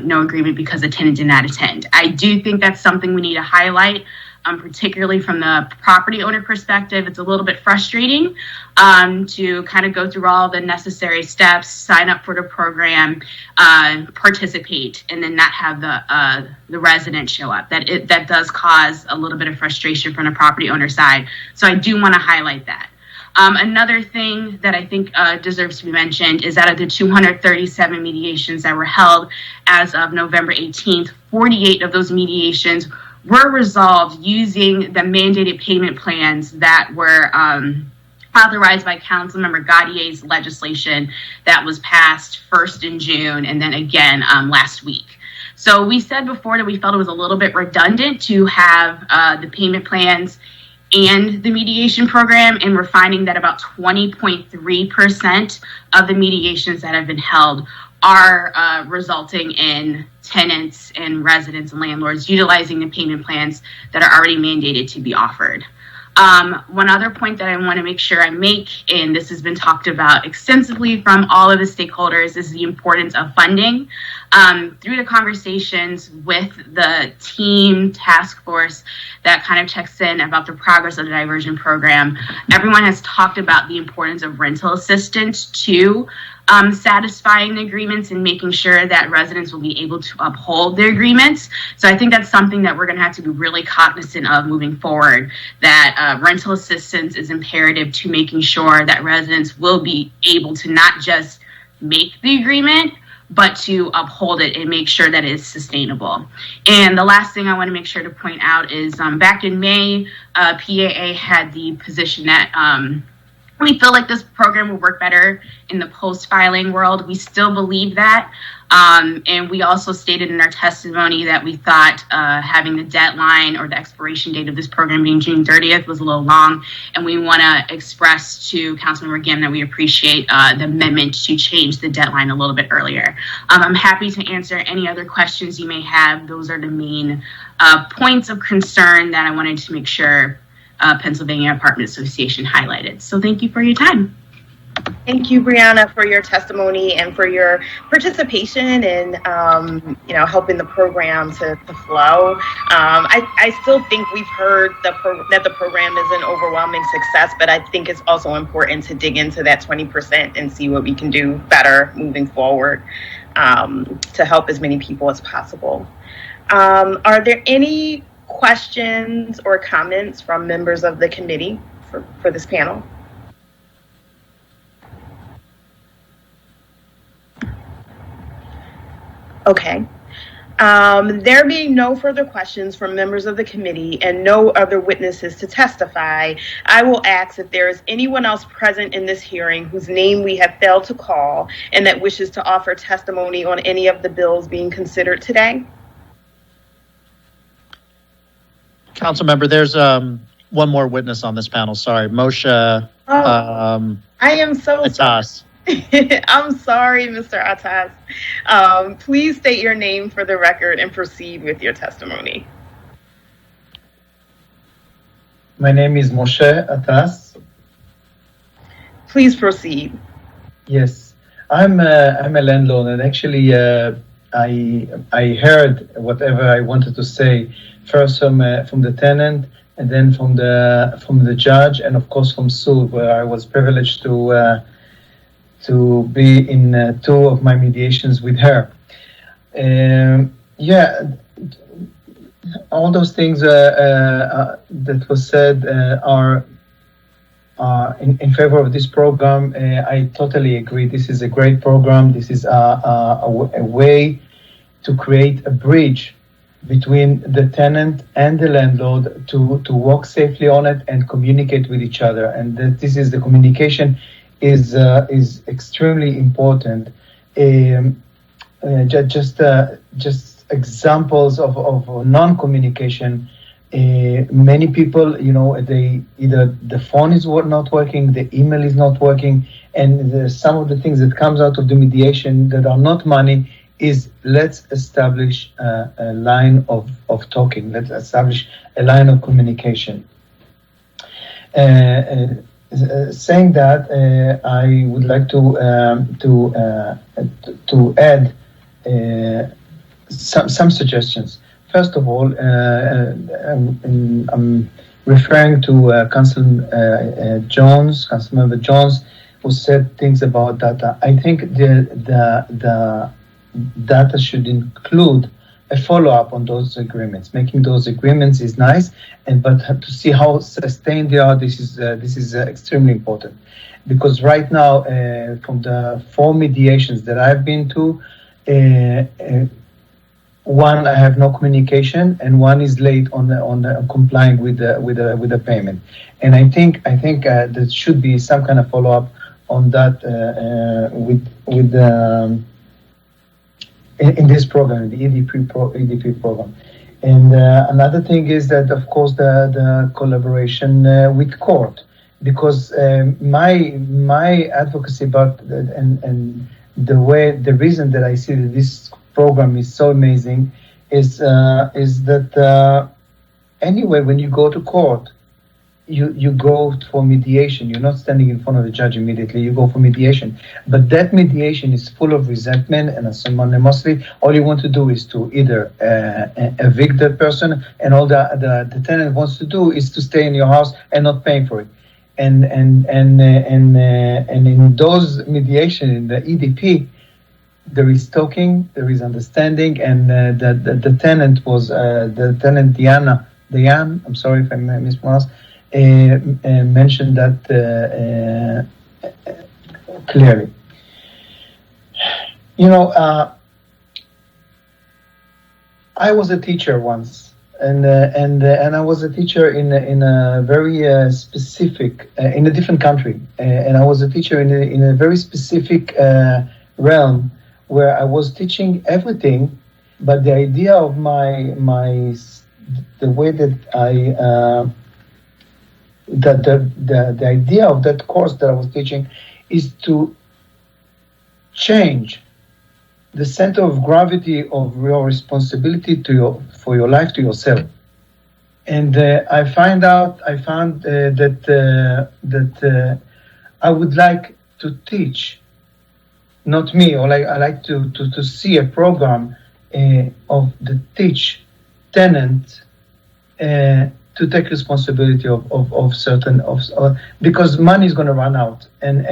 no agreement because the tenant did not attend. I do think that's something we need to highlight. particularly from the property owner perspective. It's a little bit frustrating to kind of go through all the necessary steps, sign up for the program, participate, and then not have the resident show up. That does cause a little bit of frustration from the property owner side. So I do want to highlight that. Another thing that I think deserves to be mentioned is out of the 237 mediations that were held as of November 18th, 48 of those mediations were resolved using the mandated payment plans that were authorized by Councilmember Gautier's legislation that was passed first in June and then again last week. So we said before that we felt it was a little bit redundant to have the payment plans and the mediation program, and we're finding that about 20.3% of the mediations that have been held are resulting in tenants and residents and landlords utilizing the payment plans that are already mandated to be offered. One other point that I want to make sure I make, and this has been talked about extensively from all of the stakeholders, is the importance of funding. Through the conversations with the team task force that kind of checks in about the progress of the diversion program, everyone has talked about the importance of rental assistance to satisfying the agreements and making sure that residents will be able to uphold their agreements. So I think that's something that we're going to have to be really cognizant of moving forward, that rental assistance is imperative to making sure that residents will be able to not just make the agreement, but to uphold it and make sure that it is sustainable. And the last thing I want to make sure to point out is back in May, PAA had the position that we feel like this program will work better in the post-filing world. We still believe that. And we also stated in our testimony that we thought having the deadline or the expiration date of this program being June 30th was a little long. And we want to express to Councilmember Gim that we appreciate the amendment to change the deadline a little bit earlier. I'm happy to answer any other questions you may have. Those are the main points of concern that I wanted to make sure Pennsylvania Apartment Association highlighted. So thank you for your time. Thank you, Brianna, for your testimony and for your participation in, helping the program to flow. I still think we've heard that the program is an overwhelming success, but I think it's also important to dig into that 20% and see what we can do better moving forward to help as many people as possible. Are there any questions or comments from members of the committee for this panel? Okay. There being no further questions from members of the committee and no other witnesses to testify, I will ask if there is anyone else present in this hearing whose name we have failed to call and that wishes to offer testimony on any of the bills being considered today. Council member, there's one more witness on this panel. Sorry, Moshe. I am so Atas. I'm sorry, Mr. Atas. Please state your name for the record and proceed with your testimony. My name is Moshe Atas. Please proceed. Yes, I'm a landlord, and actually, I heard whatever I wanted to say first from the tenant, and then from the judge, and of course from Sue, where I was privileged to be in two of my mediations with her. All those things that was said are in favor of this program. I totally agree. This is a great program. This is a way to create a bridge between the tenant and the landlord to walk safely on it and communicate with each other. And that this is the communication is extremely important. Just examples of non-communication. Many people, they either the phone is not working, the email is not working, and some of the things that comes out of the mediation that are not money is let's establish a line of talking. Let's establish a line of communication. Saying that, I would like to add some suggestions. first of all, I'm referring to Councilmember Jones, who said things about data. I think the data should include a follow-up on those agreements. Making those agreements is nice, but to see how sustained they are, this is extremely important. Because right now, from the 4 mediations that I've been to, one I have no communication, and one is late on complying with the payment. And I think there should be some kind of follow-up on that in this program, the EDP program. And another thing is that, of course, the collaboration with court, because my advocacy about and the reason that I see that this program is so amazing is that anyway, when you go to court, you go for mediation. You're not standing in front of the judge immediately. You go for mediation. But that mediation is full of resentment and animosity. All you want to do is to either evict that person, and all the tenant wants to do is to stay in your house and not paying for it. And in those mediation in the EDP, there is talking, there is understanding, and the tenant was the tenant Diane. I'm sorry if I mispronounced. Mentioned that clearly. You know, I was a teacher once, and I was a teacher in a very specific in a different country, and I was a teacher in a very specific realm where I was teaching everything, but the idea of the way that I the idea of that course that I was teaching is to change the center of gravity of your responsibility for your life to yourself. And I found that I would like to teach, not me, or I like to see a program of the teach tenant to take responsibility of certain because money is going to run out, and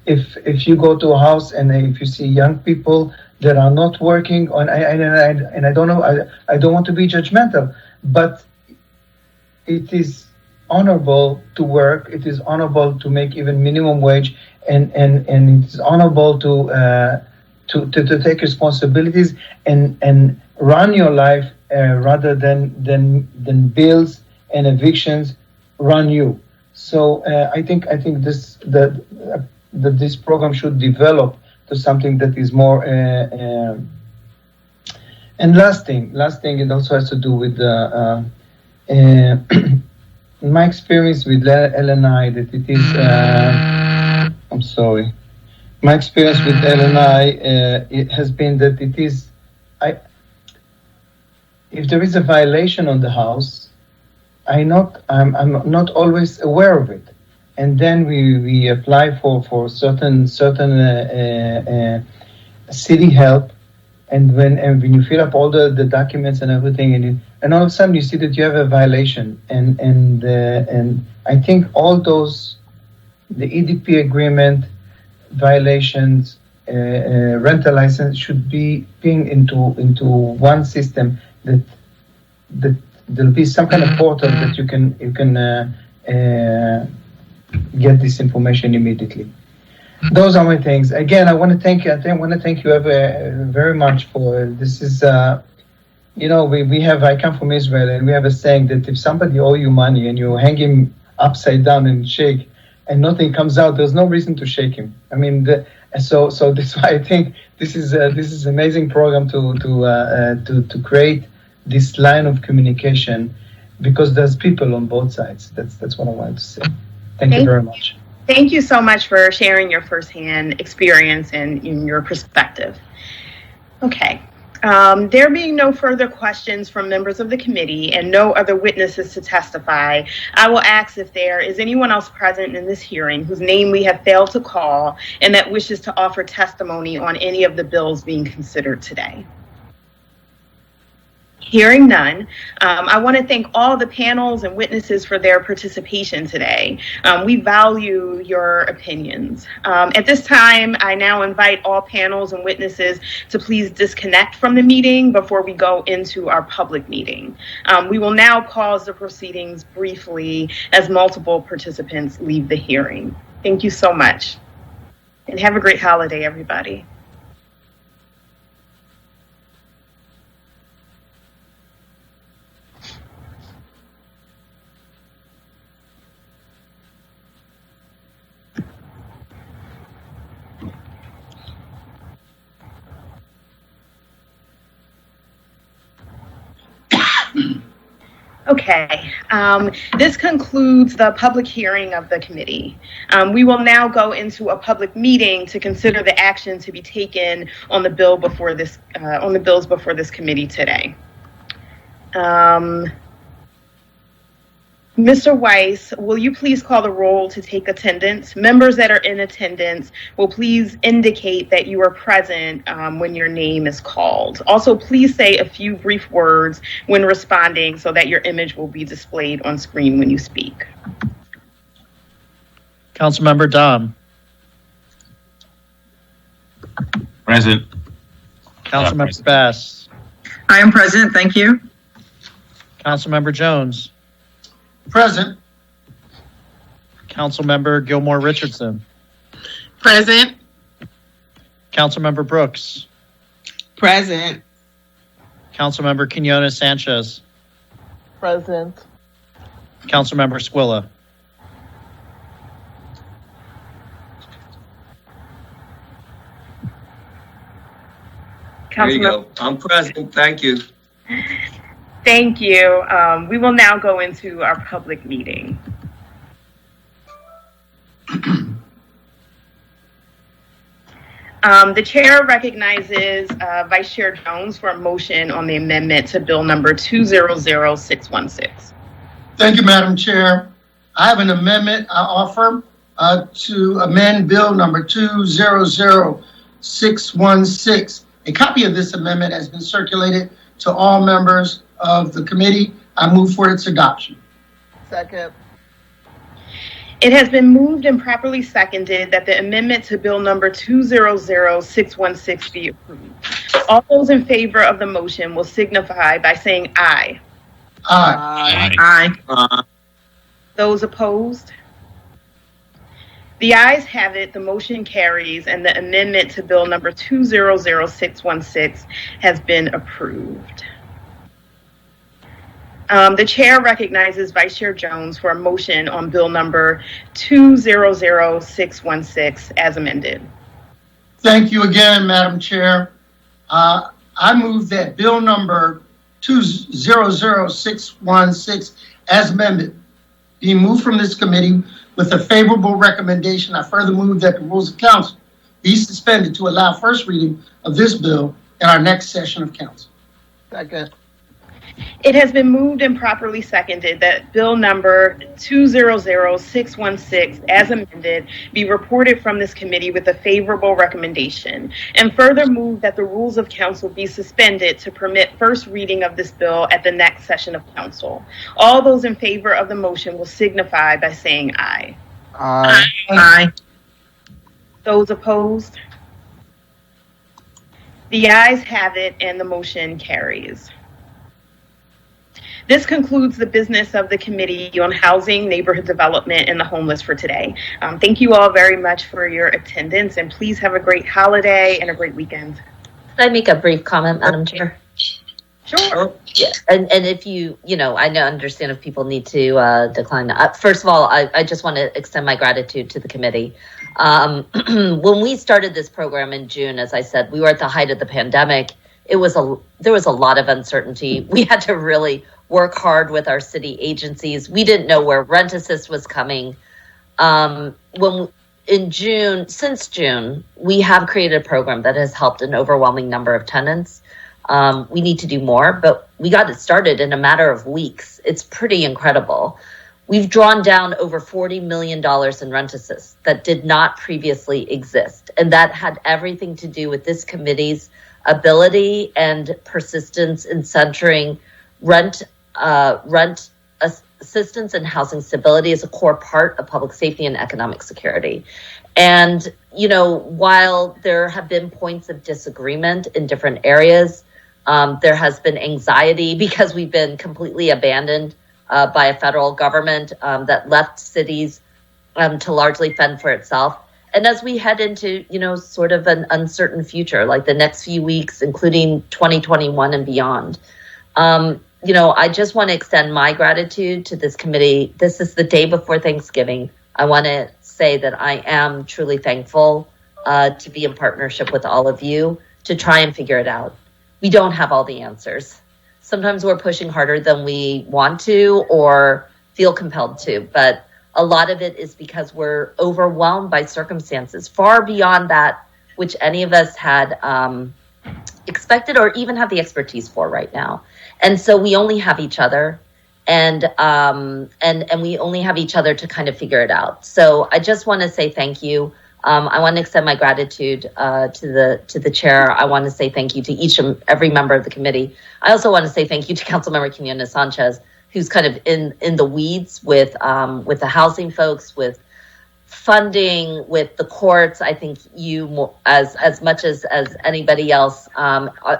if you go to a house and if you see young people that are not working, and I don't know, I don't want to be judgmental, but it is honorable to work. It is honorable to make even minimum wage, and it is honorable to take responsibilities and run your life rather than bills and evictions run you. So I think that this program should develop to something that is more. And last thing, it also has to do with my experience with LNI, that it is. I'm sorry. My experience with LNI it has been that it is. If there is a violation on the house, I'm not always aware of it, and then we apply for certain city help, and when you fill up all the documents and everything, and all of a sudden you see that you have a violation, and I think all those, the EDP agreement violations, rental license should be being into one system. That there'll be some kind of portal that you can get this information immediately. Those are my things. Again, I want to thank you. I want to thank you very much for this. Is I come from Israel, and we have a saying that if somebody owe you money and you hang him upside down and shake, and nothing comes out, there's no reason to shake him. I mean, so that's why I think this is an amazing program to create this line of communication, because there's people on both sides. That's what I wanted to say. Thank you very much. Thank you so much for sharing your firsthand experience and your perspective. Okay. There being no further questions from members of the committee and no other witnesses to testify, I will ask if there is anyone else present in this hearing whose name we have failed to call and that wishes to offer testimony on any of the bills being considered today. Hearing none, I want to thank all the panels and witnesses for their participation today. We value your opinions. At this time, I now invite all panels and witnesses to please disconnect from the meeting before we go into our public meeting. We will now pause the proceedings briefly as multiple participants leave the hearing. Thank you so much, and have a great holiday, everybody. Okay, this concludes the public hearing of the committee. We will now go into a public meeting to consider the action to be taken on the bill before this, on the bills before this committee today. Mr. Weiss, will you please call the roll to take attendance? Members that are in attendance will please indicate that you are present when your name is called. Also, please say a few brief words when responding so that your image will be displayed on screen when you speak. Councilmember Dom. Present. Councilmember Bass. I am present. Thank you. Councilmember Jones. Present. Councilmember Gilmore Richardson. Present. Councilmember Brooks. Present. Councilmember Quinones Sanchez. Present. Councilmember Squilla. There you go. I'm present. Thank you. Thank you. We will now go into our public meeting. The chair recognizes Vice Chair Jones for a motion on the amendment to bill number 200616. Thank you, Madam Chair. I have an amendment I offer to amend bill number 200616. A copy of this amendment has been circulated to all members of the committee. I move for its adoption. Second. It has been moved and properly seconded that the amendment to bill number 200616 be approved. All those in favor of the motion will signify by saying aye. Aye. Aye. Aye. Those opposed? The ayes have it, the motion carries, and the amendment to bill number 200616 has been approved. The chair recognizes Vice Chair Jones for a motion on bill number 200616 as amended. Thank you again, Madam Chair. I move that bill number 200616 as amended be moved from this committee with a favorable recommendation. I further move that the rules of council be suspended to allow first reading of this bill in our next session of council. Second. It has been moved and properly seconded that bill number 200616 as amended be reported from this committee with a favorable recommendation, and further move that the rules of council be suspended to permit first reading of this bill at the next session of council. All those in favor of the motion will signify by saying aye. Aye. Aye. Those opposed? The ayes have it and the motion carries. This concludes the business of the Committee on Housing, Neighborhood Development, and the Homeless for today. Thank you all very much for your attendance, and please have a great holiday and a great weekend. Can I make a brief comment, Madam Chair? Sure. Yeah, and if you I understand if people need to decline. First of all, I just want to extend my gratitude to the committee. When we started this program in June, as I said, we were at the height of the pandemic. There was a lot of uncertainty. We had to really work hard with our city agencies. We didn't know where rent assist was coming. Since June, we have created a program that has helped an overwhelming number of tenants. We need to do more, but we got it started in a matter of weeks. It's pretty incredible. We've drawn down over $40 million in rent assist that did not previously exist. And that had everything to do with this committee's ability and persistence in centering rent assistance and housing stability is a core part of public safety and economic security. And, you know, while there have been points of disagreement in different areas, there has been anxiety because we've been completely abandoned by a federal government that left cities to largely fend for itself. And as we head into, you know, sort of an uncertain future, like the next few weeks, including 2021 and beyond, you know, I just want to extend my gratitude to this committee. This is the day before Thanksgiving. I want to say that I am truly thankful to be in partnership with all of you to try and figure it out. We don't have all the answers. Sometimes we're pushing harder than we want to or feel compelled to, but a lot of it is because we're overwhelmed by circumstances far beyond that which any of us had expected or even have the expertise for right now. And so we only have each other, and we only have each other to kind of figure it out. So I just want to say thank you. I want to extend my gratitude to the chair. I want to say thank you to each and every member of the committee. I also want to say thank you to Councilmember Quinones Sanchez, who's kind of in the weeds with the housing folks, with funding, with the courts. I think you, as much as anybody else,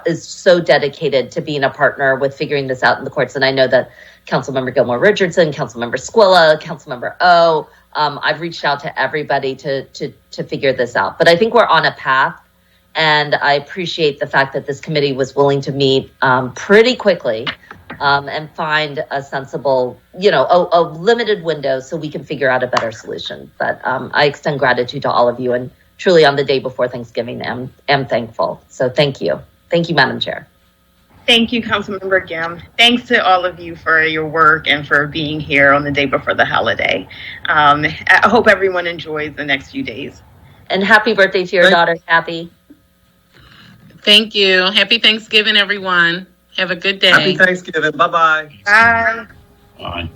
is so dedicated to being a partner with figuring this out in the courts. And I know that Councilmember Gilmore Richardson, Councilmember Squilla, Councilmember O, I've reached out to everybody to figure this out. But I think we're on a path, and I appreciate the fact that this committee was willing to meet pretty quickly and find a sensible, you know, a limited window so we can figure out a better solution. But I extend gratitude to all of you, and truly on the day before Thanksgiving, am thankful. So thank you. Thank you, Madam Chair. Thank you, Councilmember Gim. Thanks to all of you for your work and for being here on the day before the holiday. I hope everyone enjoys the next few days. And happy birthday to your daughter, Kathy. Thank you. Happy Thanksgiving, everyone. Have a good day. Happy Thanksgiving. Bye-bye. Bye. Bye.